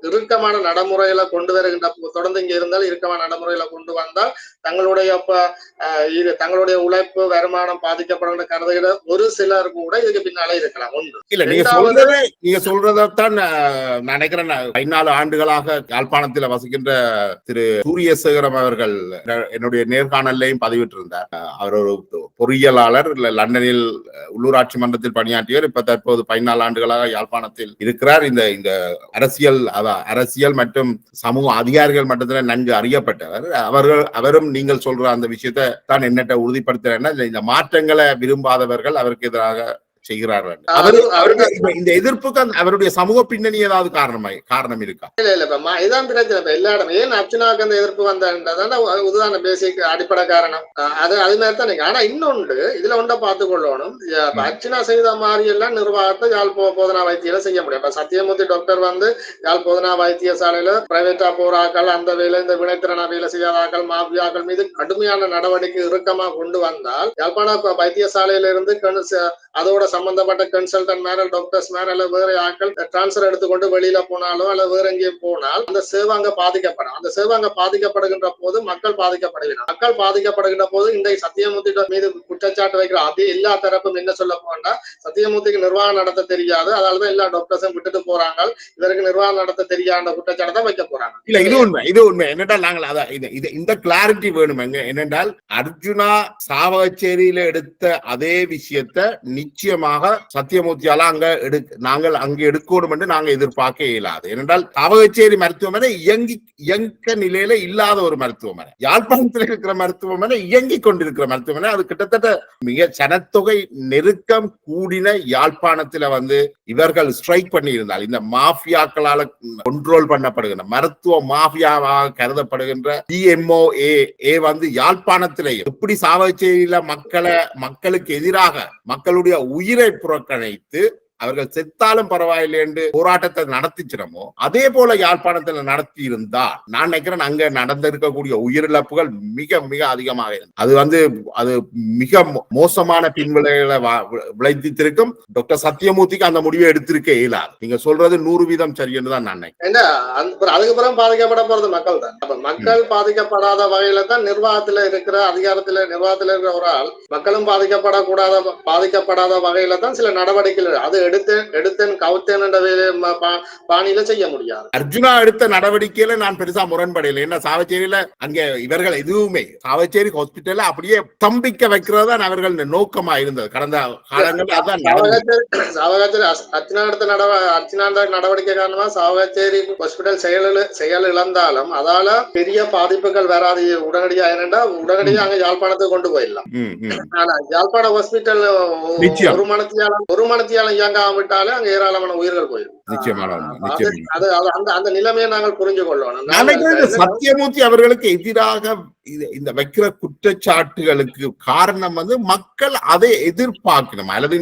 இறுக்கமான நடைமுறைகளை கொண்டு வருகின்ற தொடர்ந்து இங்க இருந்தால் இறுக்கமான நடைமுறைகளை கொண்டு வந்தால் தங்களுடைய உழைப்பு வருமானம் பாதிக்கப்படுகிற கருதுகிற ஒரு சிலர் கூட இதுக்கு பின்னாலே இருக்கலாம். ஒன்று இல்ல நீங்க சொல்றதான் நினைக்கிறேன். 14 ஆண்டுகளாக யாழ்ப்பாணத்தில் வசிக்கின்ற திரு சூரியசேகரம் அவர்கள் என்னுடைய நேர்காணலையும் பதிவிட்டிருந்தார். அவர் ஒரு பொறியியலாளர், லண்டனில் உள்ளூராட்சி மன்றத்தில் பணியாற்றியவர். இப்ப தற்போது 14 ஆண்டுகளாக யாழ்ப்பாணத்தில் இருக்கிறார். இந்த அரசியல் மற்றும் சமூக அதிகாரிகள் மட்டத்தில் நன்கு அறியப்பட்டவர். அவரும் நீங்கள் சொல்ற அந்த விஷயத்தை தான் என்னட்ட உறுதிப்படுத்துறேன்னா, இந்த மாற்றங்களை விரும்பாதவர்கள் அவருக்கு எதிராக செய்கிறார்கள். இந்த எதிர்ப்புக்கு அவருடைய சமூக பின்னணி ஏதாவது காரணம் இருக்கா? இல்ல இதான் பிரச்சனை. எல்லா இடமே ஏன் அர்ச்சனாவுக்கு அந்த எதிர்ப்பு வந்தா உதாரண பேசிக் அடிப்படை காரணம் அது மாதிரி தான். ஆனா இன்னொன்று இதுல ஒன்றை பார்த்து கொள்ளணும். அர்ச்சனா செய்த மாதிரி எல்லாம் நிர்வாகத்தை யாழ் போதனா வைத்தியில செய்ய முடியும். சத்தியமூர்த்தி டாக்டர் வந்து யாழ் போதனா வைத்தியசாலையில பிரைவேட்டா போறாக்கள், அந்த வேலை இந்த வினைத்திறனா வேலை செய்யாதாக்கள், மாபியாக்கள் மீது கடுமையான நடவடிக்கை இறுக்கமா கொண்டு வந்தால் யாழ்ப்பாண வைத்தியசாலையில இருந்து அதோட சம்பந்தப்பட்ட கன்சல்டன்ட் மேல டாக்டர்ஸ் மேல அல்ல வேற ஆட்கள் டிரான்ஸ்பர் எடுத்துக்கொண்டு வெளியில போனாலோ அல்ல வேற எங்கேயும் போனால் அந்த சேவை அங்க பாதிக்கப்படும். அந்த சேவை அங்க பாதிக்கப்படுகின்ற போது மக்கள் பாதிக்கப்படுகிறார். மக்கள் பாதிக்கப்படுகின்ற போது இந்த சத்தியமூர்த்தி மீது குற்றச்சாட்டு வைக்கிற அதே எல்லா தரப்பும் என்ன சொல்ல போனா சத்தியமூர்த்திக்கு நிர்வாகம் நடத்த தெரியாது, அதனாலதான் எல்லா டாக்டர்ஸும் விட்டுட்டு போறாங்க, இதற்கு நிர்வாகம் நடத்த தெரியாத குற்றச்சாட்டு தான் வைக்க போறாங்க. இல்ல இது உண்மை என்னென்றால் நாங்கள் அதான் இந்த கிளாரிட்டி வேணும். என்னென்றால் அர்ஜுனா சாவகச்சேரியில எடுத்த அதே விஷயத்த நிச்சயமாக சத்தியமூர்த்தியால நாங்கள் அங்க எடுக்கணும் என்று நாங்க எதிர்பார்க்க இயலாது. ஏனென்றால் சாவகச்சேரி மருத்துவமனை இயங்க நிலையில இல்லாத ஒரு மருத்துவமனை, யாழ்ப்பாணத்தில் இருக்கிற மருத்துவமனை இயங்கிக் கொண்டிருக்கிற மருத்துவமனை. அது கிட்டத்தட்ட மிக சனத்தொகை நெருக்கம் கூடின யாழ்ப்பாணத்துல இவர்கள் ஸ்ட்ரைக் பண்ணி இருந்தால் இந்த மாஃபியாக்களால கண்ட்ரோல் பண்ணப்படுகின்ற மருத்துவ மாஃபியாவாக கருதப்படுகின்ற DMOA யாழ்ப்பாணத்திலே எப்படி சாவகச்சேரியில மக்களுக்கு எதிராக மக்களுடைய உயிரை புறக்கணித்து அவர்கள் செத்தாலும் பரவாயில்லை என்று போராட்டத்தை நடத்திச்சிடமோ அதே போல யாழ்ப்பாணத்தில் நடத்தி இருந்தால் நான் நினைக்கிறேன் அங்க நடந்திருக்கக்கூடிய உயிரிழப்புகள் மிக மிக அதிகமாக இருந்தது. அது மிக மோசமான பின்விளைவுகளை விளைத்திருக்கும். டாக்டர் சத்தியமூர்த்திக்கு அந்த முடிவை எடுத்திருக்க இயலாது. நீங்க சொல்றது 100% சரி என்று தான் நான் நினைக்கிறேன். அதுக்கப்புறம் பாதிக்கப்பட போறது மக்கள் தான். அப்ப மக்கள் பாதிக்கப்படாத வகையில தான் நிர்வாகத்துல இருக்கிற நிர்வாகத்துல இருக்கிற ஒரு ஆள் மக்களும் பாதிக்கப்படாத வகையில தான் சில நடவடிக்கைகள் அது எடுத்தேன் கவுத்தேன் பாணியில செய்ய முடியாது. அர்ஜுனா எடுத்த நடவடிக்கையில நான் பெருசா முரண்படையில. என்ன சாவச்சேரியில அங்க இவர்கள் எதுவுமே சாவச்சேரி ஹாஸ்பிட்டல்ல அப்படியே தம்பிக்க வைக்கிறதா அவர்கள் நோக்கமா இருந்தது கடந்த காலங்களில். சாவகச்சேரி அர்ச்சனா நடவடிக்கை காரணமா சாவகச்சேரி ஹாஸ்பிட்டல் செயல் இழந்தாலும் அதால பெரிய பாதிப்புகள் வராது உடனடியா. ஏனென்றா உடனடியா அங்க யாழ்ப்பாணத்துக்கு கொண்டு போயிடலாம். ஆனா யாழ்ப்பாண ஹாஸ்பிட்டல் ஒரு மணத்தியாலம் விட்டாலே அங்க ஏராளமான உயிர்கள் போயிடும். அந்த நிலைமையை நாங்கள் புரிஞ்சு கொள்ளணும். சத்தியமூர்த்தி அவர்களுக்கு எதிராக இந்த வைக்கிற குற்றச்சாட்டுகளுக்கு காரணம் மக்கள் அதை எதிர்பார்க்கணும். அல்லது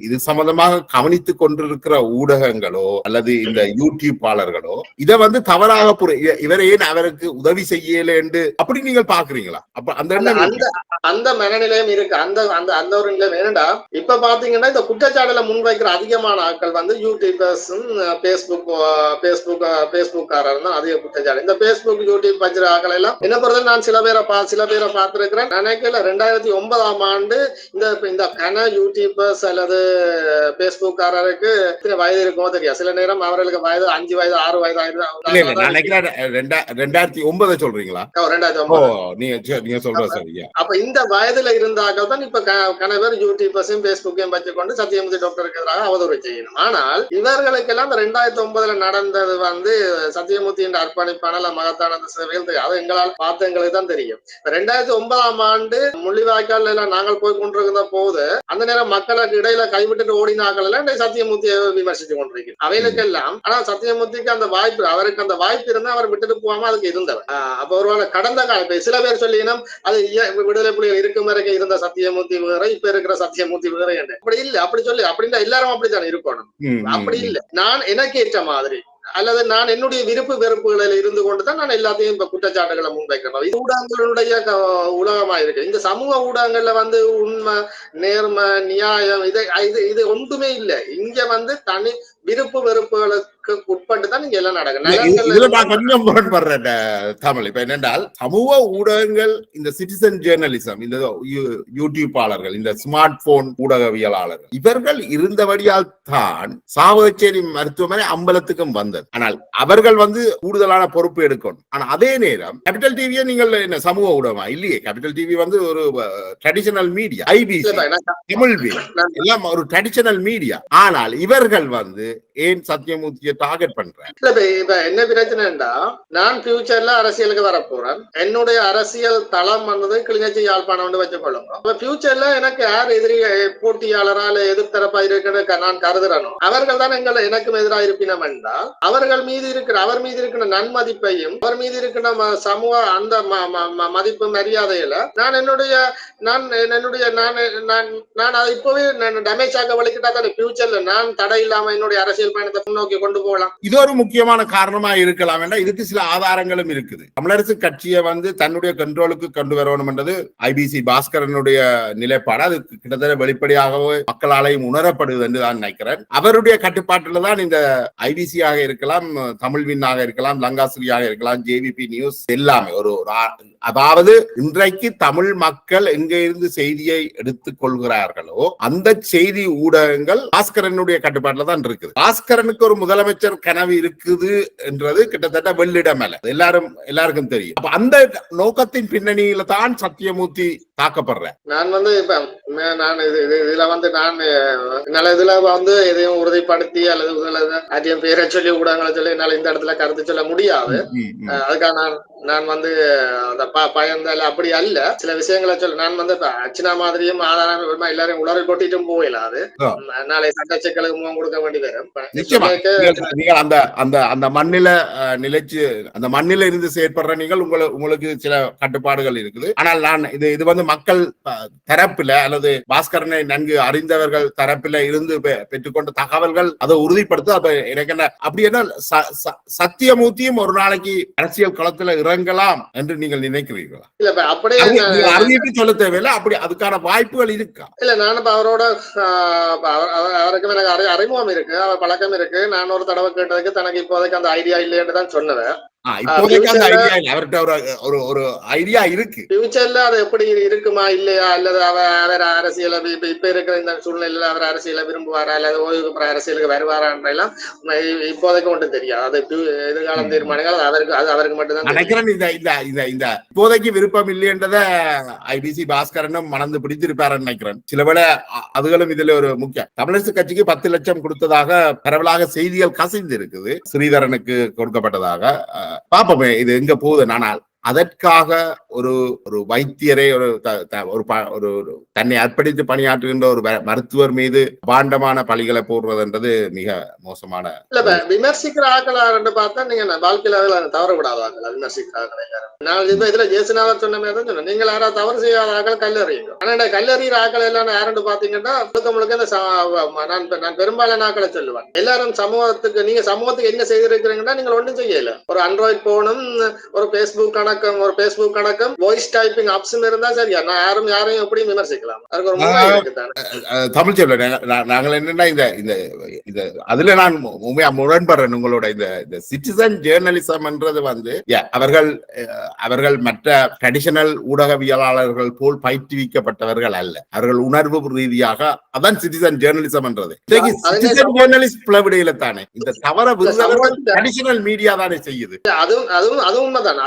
இது சம்பந்தமாக கவனித்துக் கொண்டிருக்கிற ஊடகங்களோ அல்லது இந்த யூடியூப்பாளர்களோ இதை தவறாக இவரை ஏன் அவருக்கு உதவி செய்யல என்று அப்படி நீங்கள் பாக்குறீங்களா? அப்ப அந்த மனநிலையும் இருக்கு. அந்த ஒரு நிலை வேணும்டா. இப்ப பாத்தீங்கன்னா இந்த குற்றச்சாட்டுல முன்வைக்கிற அதிகமான ஆட்கள் யூடியூபர்ஸும் பேஸ்புக்காரர் தான் அதிக குற்றச்சாட்டு. இந்த பேஸ்புக் யூடியூப் வச்சிருக்க ஆட்கள் எல்லாம் என்ன பொறுத்தவரை நான் சில பேரை பார்த்திருக்கிறேன். நினைக்கல 2009ஆம் ஆண்டு இந்த கன யூடியூபர்ஸ் அல்லது பேஸ்புக்காரருக்கு வயது இருக்குமோ தெரியாது. சில நேரம் அவர்களுக்கு வயது 5 வயது 6 வயது ஆயிரம். 2009 சொல்றீங்களா? 2009 நீங்க சொல்றது சரியா? அப்ப இந்த வயதுல இருந்தாக்கள் தான் இப்ப கணவர் யூடியூபர்ஸையும் பேஸ்புக்கையும் வச்சுக்கொண்டு சத்தியமூர்த்தி டாக்டருக்கு எதிராக அவதூறு செய்யணும். ஆனால் இவர்களுக்கெல்லாம் 2009 நடந்தது சத்தியமூர்த்தியின் அர்ப்பணிப்பான மகத்தான சேவைகள் அது எங்களால் எங்களுக்கு தான் தெரியும். 2009ஆம் ஆண்டு முள்ளிவாய்க்கால் எல்லாம் நாங்கள் போய் கொண்டிருந்த போது அந்த நேரம் மக்களுக்கு இடையில கைவிட்டு ஓடினாக்கள் எல்லாம் சத்தியமூர்த்தியை விமர்சித்து கொண்டிருக்கிறோம். அவைகளுக்கெல்லாம் ஆனா சத்தியமூர்த்திக்கு அந்த வாய்ப்பு அவருக்கு அந்த வாய்ப்பு இருந்தா அவர் விட்டுட்டு போகாம அதுக்கு இருந்தவர். அப்ப ஒருவேளை கடந்த கால சில பேர் சொல்லினோம் அது விடுதலை புலிகள் இருக்கும் வரைக்கும் இருந்த சத்தியமூர்த்தி வேற இப்ப இருக்கிற சத்தியமூர்த்தி வேற என்று. அப்படி இல்ல. அப்படி சொல்லி அப்படின்னா எல்லாரும் அப்படித்தான் இருக்கணும். அப்படி இல்ல. நான் எனக்கு ஏற்ற மாதிரி அல்லது நான் என்னுடைய விருப்பு வெறுப்புகளில் இருந்து கொண்டுதான் நான் எல்லாத்தையும் இப்ப குற்றச்சாட்டுகளை முன்வைக்கிறேன். ஊடகங்களுடைய உலகமா இருக்கு. இந்த சமூக ஊடகங்கள்ல உண்மை நேர்மை நியாயம் இது ஒன்றுமே இல்லை. இங்க தனி விருப்பு வெறுப்புகளுக்கு உட்பட்டு தான் இங்க எல்லாம் நடக்கும். கொஞ்சம் முரண்படுறேன் தமிழ். இப்ப என்னென்றால் சமூக ஊடகங்கள் இந்த சிட்டிசன் ஜேர்னலிசம் இந்த யூடியூப்பாளர்கள் இந்த ஸ்மார்ட் போன் ஊடகவியலாளர்கள் இவர்கள் இருந்தபடியால் தான் சாவகச்சேரி மருத்துவமனை அம்பலத்துக்கும் வந்தது. ஆனால் அவர்கள் கூடுதலான பொறுப்பு எடுக்கணும். ஆனா அதே நேரம் கேபிட்டல் டிவியை நீங்கள் என்ன சமூக ஊடகமா இல்லையே? கேபிட்டல் டிவி ஒரு ட்ரெடிஷனல் மீடியா, ஐபிசி தமிழ் எல்லாம் ஒரு ட்ரெடிஷனல் மீடியா. ஆனால் இவர்கள் ஏன் சத்தியமூர்த்தியை டார்கெட் பண்றேன்? இப்ப என்ன பிரச்சனைடா, நான் ஃபியூச்சர்ல அரசியலுக்கு வரப்போறேன். என்னுடைய அரசியல் தளம் கிளிநொச்சி யாழ்ப்பாணம் வச்சுக்கொள்ளும். ஃபியூச்சர்ல எனக்கு யார் போட்டியாளரால் எதிர்த்தரப்பா இருக்கிற நான் கருதுறனும் அவர்கள் தான் எனக்கும் எதிராக இருப்பினம் என்றால் அவர் மீது இருக்கிற நன்மதிப்பையும் அவர் மீது இருக்கிற சமூக அந்த மதிப்பு மரியாதையில நான் அதை இப்பவே டேமேஜ் ஆக வலிக்கிட்டா தான் ஃபியூச்சர்ல நான் தடை இல்லாம என்னுடைய தங்களுடைய அரசியல் பயணத்தை முன்னோக்கி கொண்டு போகலாம். இது ஒரு முக்கியமான காரணமா இருக்கலாம் என்றால் இதுக்கு சில ஆதாரங்களும் இருக்குது. தமிழரசு கட்சியை தன்னுடைய கண்ட்ரோலுக்கு கொண்டு வரணும் என்றது ஐபிசி பாஸ்கரனுடைய நிலைப்பாடு. அது கிட்டத்தட்ட வெளிப்படையாகவே மக்களாலையும் உணரப்படுது என்று தான் நினைக்கிறேன். அவருடைய கட்டுப்பாட்டில் தான் இந்த ஐபிசியாக இருக்கலாம், தமிழ் விண்ணாக இருக்கலாம், லங்காசிரியாக இருக்கலாம், ஜேவிபி நியூஸ் எல்லாமே அதாவது இன்றைக்கு தமிழ் மக்கள் எங்க இருந்து செய்தியை எடுத்துக் கொள்கிறார்களோ அந்த செய்தி ஊடகங்கள் பாஸ்கரனுடைய கட்டுப்பாட்டில் தான் இருக்குது. பாஸ்கரனுக்கு ஒரு முதலமைச்சர் கனவு இருக்குது என்றது கிட்டத்தட்ட வெள்ளிடம் அல்ல, எல்லாருக்கும் தெரியும். அந்த நோக்கத்தின் பின்னணியில தான் சத்தியமூர்த்தி தாக்கப்படுறேன். நான் இப்ப நான் இதுல எதையும் உறுதிப்படுத்தி அல்லது அதிகம் பேரை சொல்லி ஊடகங்களை சொல்லி என்னால இந்த இடத்துல கருத்து சொல்ல முடியாது. அதுக்காக நான் அந்த பயந்தால அப்படி அல்ல, சில விஷயங்களை சொல்ல நான் அர்ச்சனா மாதிரியும் ஆதாரம் எல்லாரையும் உளறி கொட்டிட்டும் போயிடாது. நாளை சட்ட சிக்கலுக்கு முகம் கொடுக்க வேண்டி வரும். அந்த மண்ணில நிலைச்சு அந்த மண்ணில இருந்து செயற்படுற நீங்கள் உங்களுக்கு சில கட்டுப்பாடுகள் இருக்குது. ஆனால் நான் இது மக்கள் தரப்பில அல்லது பாஸ்கரனை நன்கு அறிந்தவர்கள் தரப்பில இருந்து பெற்றுக்கொண்ட தகவல்கள் அதை உறுதிப்படுத்த எனக்கு என்ன அப்படி என்ன சத்தியமூர்த்தியும் ஒரு நாளைக்கு அரசியல் களத்துல இறங்கலாம் என்று நீங்கள் நினைக்கிறீர்களா? இல்ல அப்படியே அறிவிப்பு சொல்ல தேவையில்லை, அப்படி அதுக்கான வாய்ப்புகள் இருக்கா? இல்ல நான் அவரோட அவருக்கு எனக்கு அறிமுகம் இருக்கு, அவர் பழக்கம் இருக்கு. நான் ஒரு தடவை கேட்டதுக்கு தனக்கு இப்போதைக்கு அந்த ஐடியா இல்லைன்னு தான் சொன்னேன். ஒரு ஐடியா இருக்கு, ஃபியூச்சர்ல அது எப்படி இருக்குமா இல்லையா, அல்லது அவர் அரசியல இப்ப இருக்கிற இந்த சூழ்நிலையில அவர் அரசியல விரும்புவாரா அல்லது ஓய்வு பெற அரசியலுக்கு வருவாரான்றெல்லாம் இப்போதைக்கு மட்டும் தெரியாது. அது எதிர்காலம் தீர்மானங்கள் அவருக்கு மட்டும்தான் நினைக்கிறேன். இந்த இப்போதைக்கு விருப்பம் இல்லைன்றத ஐபிசி பாஸ்கரனும் மணந்து பிடித்திருப்பாரு நினைக்கிறேன். சிலவேளை அதுகளும் இதுல ஒரு முக்கியம். தமிழரசு கட்சிக்கு 10 லட்சம் கொடுத்ததாக பரவலாக செய்திகள் கசிந்து இருக்குது, ஸ்ரீதரனுக்கு கொடுக்கப்பட்டதாக. பாப்போமே இது எங்க போகுது. ஆனால் அதற்காக ஒரு வைத்தியரை ஒரு தன்னை அர்ப்பணித்து பணியாற்றுகின்ற ஒரு மருத்துவர் மீது பாண்டமான பழிகளை போடுறதுன்றது மிக மோசமான. விமர்சிக்கிற ஆக்கள் பார்த்தா நீங்க வாழ்க்கையில தவறக்கூடாது. விமர்சிக்கிற நான் இதுல ஜேசுநாதர் சொன்ன மாதிரி தான் சொன்னேன், நீங்கள் யாராவது தவறு செய்யாத ஆக்கள் கல்லறியும். ஆனா கல்லறிகிற ஆக்கள் எல்லாம் யாருன்னு பாத்தீங்கன்னா முழுக்க நான் பெரும்பாலான ஆக்களை சொல்லுவேன். எல்லாரும் சமூகத்துக்கு நீங்க சமூகத்துக்கு என்ன செய்திருக்கிறீங்கன்னா நீங்கள் ஒன்றும் செய்யல. ஒரு ஆண்ட்ராய்டு போனும் ஒரு பேஸ்புக் கணக்கம் வாய்ஸ் டைப்பிங் ஆப்ஷன் இருந்தா சரியா நான் யாரையும் எப்படி விமர்சிக்கலாம். அதுக்கு ஒரு முறை இருக்கு. தமிழ் சொல்ல நாங்கள் என்னன்னா இந்த அதுல நான் உண்மையா முரண்படுறேன் உங்களோட. இந்த சிட்டிசன் ஜேர்னலிசம்ன்றது அவர்கள் மற்ற ட்ரெடிஷனல் ஊடகவியலாளர்கள் போல் பயிற்றுவிக்கப்பட்டவர்கள் அல்ல. அவர்கள் உணர்வு ரீதியாக அதான் சிட்டிசன் ஜேர்னலிசம் என்றது. சிட்டிசன் ஜேர்னலிஸ்ட் பிளவிடையில தானே இந்த தவற ட்ரெடிஷனல் மீடியா தானே செய்யுது. அதுவும் உண்மைதான்.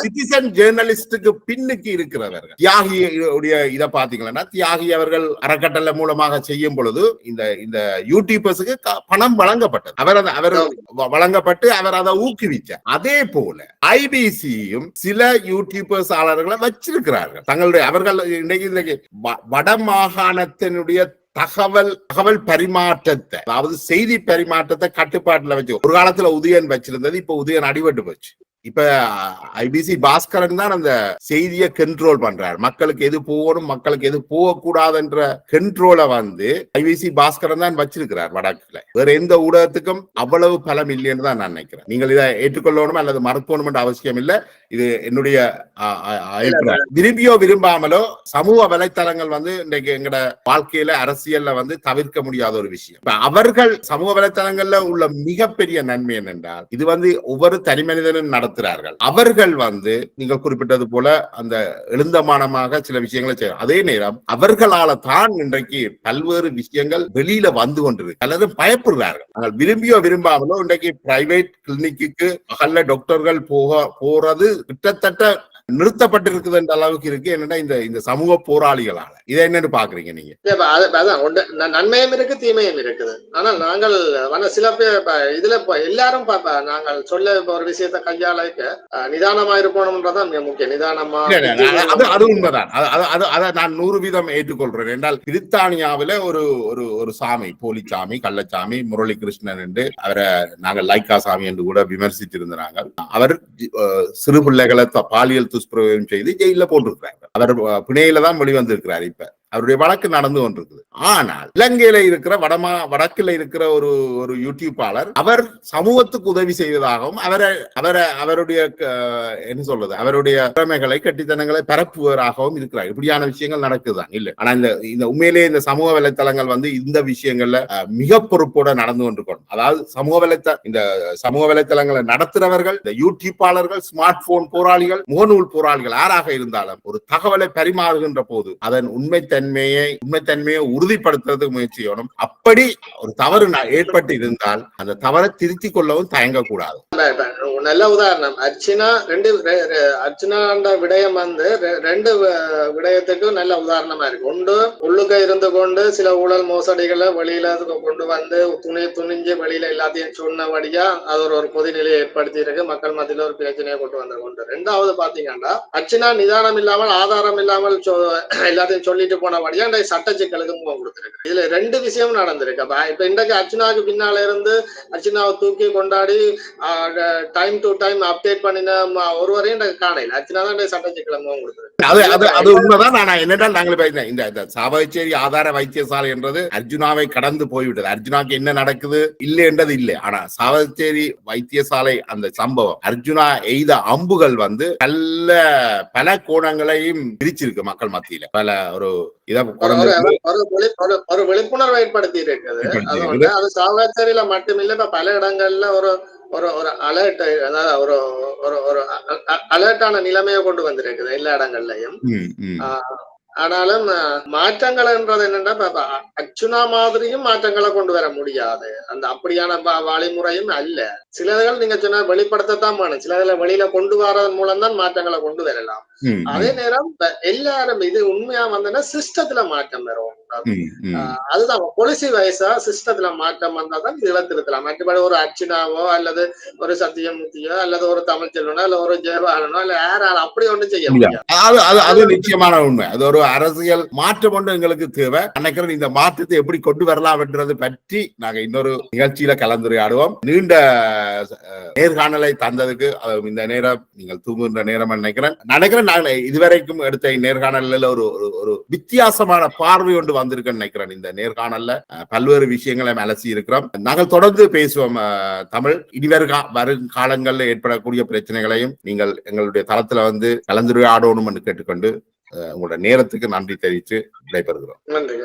சிட்டிசன் ஜேர்னலிஸ்டுக்கு பின்னுக்கு இருக்கிறவர்கள் தியாகியுடைய இதை பாத்தீங்கன்னா தியாகி அவர்கள் அறக்கட்டளை மூலமாக செய்யும் பொழுது இந்த யூடியூபர்ஸுக்கு பணம் வழங்கப்பட்டது. அவர் வழங்கப்பட்டு அவர் அதை ஊக்குவிச்சார். அதே போல ஐபிசியும் சில யூடியூபர்ஸ் ஆளர்களை வச்சிருக்கிறார்கள் தங்களுடைய. அவர்கள் இன்னைக்கு வட மாகாணத்தினுடைய தகவல் பரிமாற்றத்தை, அதாவது செய்தி பரிமாற்றத்தை கட்டுப்பாட்டுல வச்சு ஒரு காலத்துல உதயன் வச்சிருந்தது, இப்ப உதயன் அடிபட்டு போச்சு. இப்ப ஐபிசி பாஸ்கரன் தான் அந்த செய்தியை கண்ட்ரோல் பண்றாரு. மக்களுக்கு எது போகணும் மக்களுக்கு எது போகக்கூடாதுன்ற கண்ட்ரோலை ஐபிசி பாஸ்கரன் தான் வச்சிருக்கிறார் வடக்குல. வேற எந்த ஊடகத்துக்கும் அவ்வளவு பலம் இல்லைன்னு தான் நான் நினைக்கிறேன். நீங்கள் இதை ஏற்றுக்கொள்ளணும் அல்லது மறுக்கணும் என்ற அவசியம் இல்லை. இது என்னுடைய அபிப்பிராயம். விரும்பியோ விரும்பாமலோ சமூக வலைத்தளங்கள் இன்றைக்கு எங்கட வாழ்க்கையில அரசியல்ல தவிர்க்க முடியாத ஒரு விஷயம். அவர்கள் சமூக வலைத்தளங்கள்ல உள்ள மிகப்பெரிய நன்மை என்னென்றால் இது ஒவ்வொரு தனி மனிதனும் நடத்துறார்கள். அவர்கள் நீங்கள் குறிப்பிட்டது போல அந்த எழுந்தமானமாக சில விஷயங்களை செய்ய, அதே நேரம் அவர்களால தான் இன்றைக்கு பல்வேறு விஷயங்கள் வெளியில வந்து கொண்டிருக்கு. அல்லது பயப்படுறார்கள். நாங்கள் விரும்பியோ விரும்பாமலோ இன்றைக்கு பிரைவேட் கிளினிக்கு பகல்ல டாக்டர்கள் போறது கிட்டத்தட்ட நிறுத்தப்பட்டிருக்குது என்ற அளவுக்கு இருக்கு. என்னன்னா இந்த சமூக போராளிகளால இதை என்னன்னு பாக்குறீங்க நீங்க? நன்மையும் இருக்கு தீமையும் இருக்குது. ஆனால் நாங்கள் சில பேர் இதுல எல்லாரும் நாங்கள் சொல்ல ஒரு விஷயத்தை கையாள நிதானமா இருப்போம்ன்றதான் மிக முக்கியம். நிதானமா அது உண்மைதான். அதை நான் 100% ஏற்றுக்கொள்றேன். என்றால் பிரித்தானியாவில ஒரு சாமி, போலி சாமி, கள்ளச்சாமி, முரளி கிருஷ்ணன் என்று அவரை நாங்கள் லைக்கா சாமி என்று கூட விமர்சித்திருந்தாங்க. அவர் சிறு பிள்ளைகளை பாலியல் துஷ்பிரயோகம் செய்து ஜெயில போட்டிருக்கிறாங்க. அவர் பிணையில தான் வெளிவந்திருக்கிறார். இப்ப அவருடைய வழக்கு நடந்து கொண்டிருக்குது. ஆனால் இலங்கையில இருக்கிற வடக்கில் இருக்கிற ஒரு யூடியூப்பாளர் அவர் சமூகத்துக்கு உதவி செய்வதாகவும் அவருடைய என்ன சொல்றது அவருடைய திறமைகளை கட்டித்தனங்களை பரப்புவதாகவும் இருக்கிறார். இப்படியான விஷயங்கள் நடக்குதுதான் இல்ல. ஆனா இந்த உண்மையிலேயே இந்த சமூக வலைத்தளங்கள் இந்த விஷயங்கள்ல மிக பொறுப்போட நடந்து கொண்டிருக்கணும். அதாவது இந்த சமூக வலைத்தளங்களை நடத்துறவர்கள், இந்த யூடியூப்பாளர்கள், ஸ்மார்ட் போன் போராளிகள், முகநூல் போராளிகள் யாராக இருந்தாலும் ஒரு தகவலை பரிமாறுகின்ற போது அதன் உண்மைத்தன்மையை உறுதிப்படுத்துறதுக்கு முயற்சி செய்யணும். அப்படி ஒரு தவறு ஏற்பட்டு இருந்தால் அந்த தவறை திருத்திக் கொள்ளவும் தயங்கக்கூடாது. நல்ல உதாரணம் அர்ச்சனா விடயம் ரெண்டு விடயத்துக்கும் நல்ல உதாரணமா இருக்கு. ஒன்று, உள்ளுக்க இருந்து கொண்டு சில ஊழல் மோசடிகளை வெளியில கொண்டு வந்து துணிஞ்சு வெளியில எல்லாத்தையும் சொன்னபடியா அது ஒரு பொதுநிலையை ஏற்படுத்தி இருக்கு, மக்கள் மத்தியில ஒரு பிரச்சனையை கொண்டு வந்து கொண்டு. ரெண்டாவது பாத்தீங்கன்னா அர்ச்சனா நிதானம் இல்லாமல் ஆதாரம் இல்லாமல் எல்லாத்தையும் சொல்லிட்டு போனபடியா சட்ட சிக்கலுக்கு முகம் கொடுத்திருக்கு. இதுல ரெண்டு விஷயம் நடந்திருக்கு. இப்ப இன்றைக்கு அர்ச்சனாவுக்கு பின்னால இருந்து அர்ச்சனாவை தூக்கி கொண்டாடி டைம் டு டைம் அப்டேட் பண்ணின ஒருவரையும் காணல. அர்ச்சனா தான் சட்ட சிக்கலை முகம் கொடுத்திருக்கு. அது உண்மைதான். நான் என்னென்றால் நாங்கள் இந்த சாவகச்சேரி ஆதார வைத்தியசாலை என்றது அர்ஜுனாவை கடந்து போய்விட்டது. அர்ஜுனாக்கு என்ன நடக்குது இல்லை என்றது இல்லை. ஆனா சாவகச்சேரி வைத்தியசாலை அந்த சம்பவம் அர்ஜுனா எய்த அம்புகள் பல கோணங்களையும் பிரிச்சிருக்கு மக்கள் மத்தியில. பல ஒரு விழிப்புணர்வை ஏற்படுத்தி இருக்குது. அது சாவகச்சேரியில மட்டுமில்ல, இப்ப பல இடங்கள்ல ஒரு அலர்ட், அதாவது ஒரு அலர்ட்டான நிலைமையை கொண்டு வந்திருக்குது எல்லா இடங்கள்லயும். ஆனாலும் மாற்றங்கள் என்றது என்னன்னா அர்ச்சனா மாதிரியும் மாற்றங்களை கொண்டு வர முடியாது. அந்த அப்படியான வழிமுறையும் அல்ல. சிலதுகள் நீங்க சொன்ன வெளிப்படுத்தத்தான் வேணும். சிலதுல வெளியில கொண்டு வரதன் மூலம் தான் மாற்றங்களை கொண்டு வரலாம். அதே நேரம் எல்லாரும் இது உண்மையா வந்தா சிஸ்டத்துல மாற்றம் வரும். அதுதான் பொலிசி வயசா சிஸ்டத்துல மாற்றம் வந்தாதான் இழத்திருக்கலாம். மற்றபடி ஒரு அர்ச்சனாவோ அல்லது ஒரு சத்தியமூர்த்தியோ அல்லது ஒரு தமிழ் செல்வனோ அல்ல ஒரு ஜெயபாலனோ இல்ல யாராலும் அப்படி ஒண்ணு செய்ய முடியாது. அது நிச்சயமான உண்மை. அது ஒரு அரசியல் மாற்றம் ஒன்று எங்களுக்கு தேவை. நினைக்கிறேன் இந்த மாற்றத்தை எப்படி கொண்டு வரலாம் என்றது பற்றி நாங்க இன்னொரு நிகழ்ச்சியில கலந்துரையாடுவோம். நீண்ட நேர்காணலை தந்ததுக்கு இந்த நேரம் நீங்கள் தூங்குகின்ற நேரம் நினைக்கிறேன் நாங்கள் இதுவரைக்கும் எடுத்த நேர்காணல்ல ஒரு வித்தியாசமான பார்வை ஒன்று வந்திருக்குன்னு நினைக்கிறேன். இந்த நேர்காணல்ல பல்வேறு விஷயங்களை அலசி இருக்கிறோம். நாங்கள் தொடர்ந்து பேசுவோம் தமிழ். வரும் காலங்களில் ஏற்படக்கூடிய பிரச்சனைகளையும் நீங்கள் எங்களுடைய தளத்துல கலந்துரையாடணும் என்று கேட்டுக்கொண்டு உங்களோட நேரத்துக்கு நன்றி தெரிவித்து விடைபெறுகிறோம். நன்றி.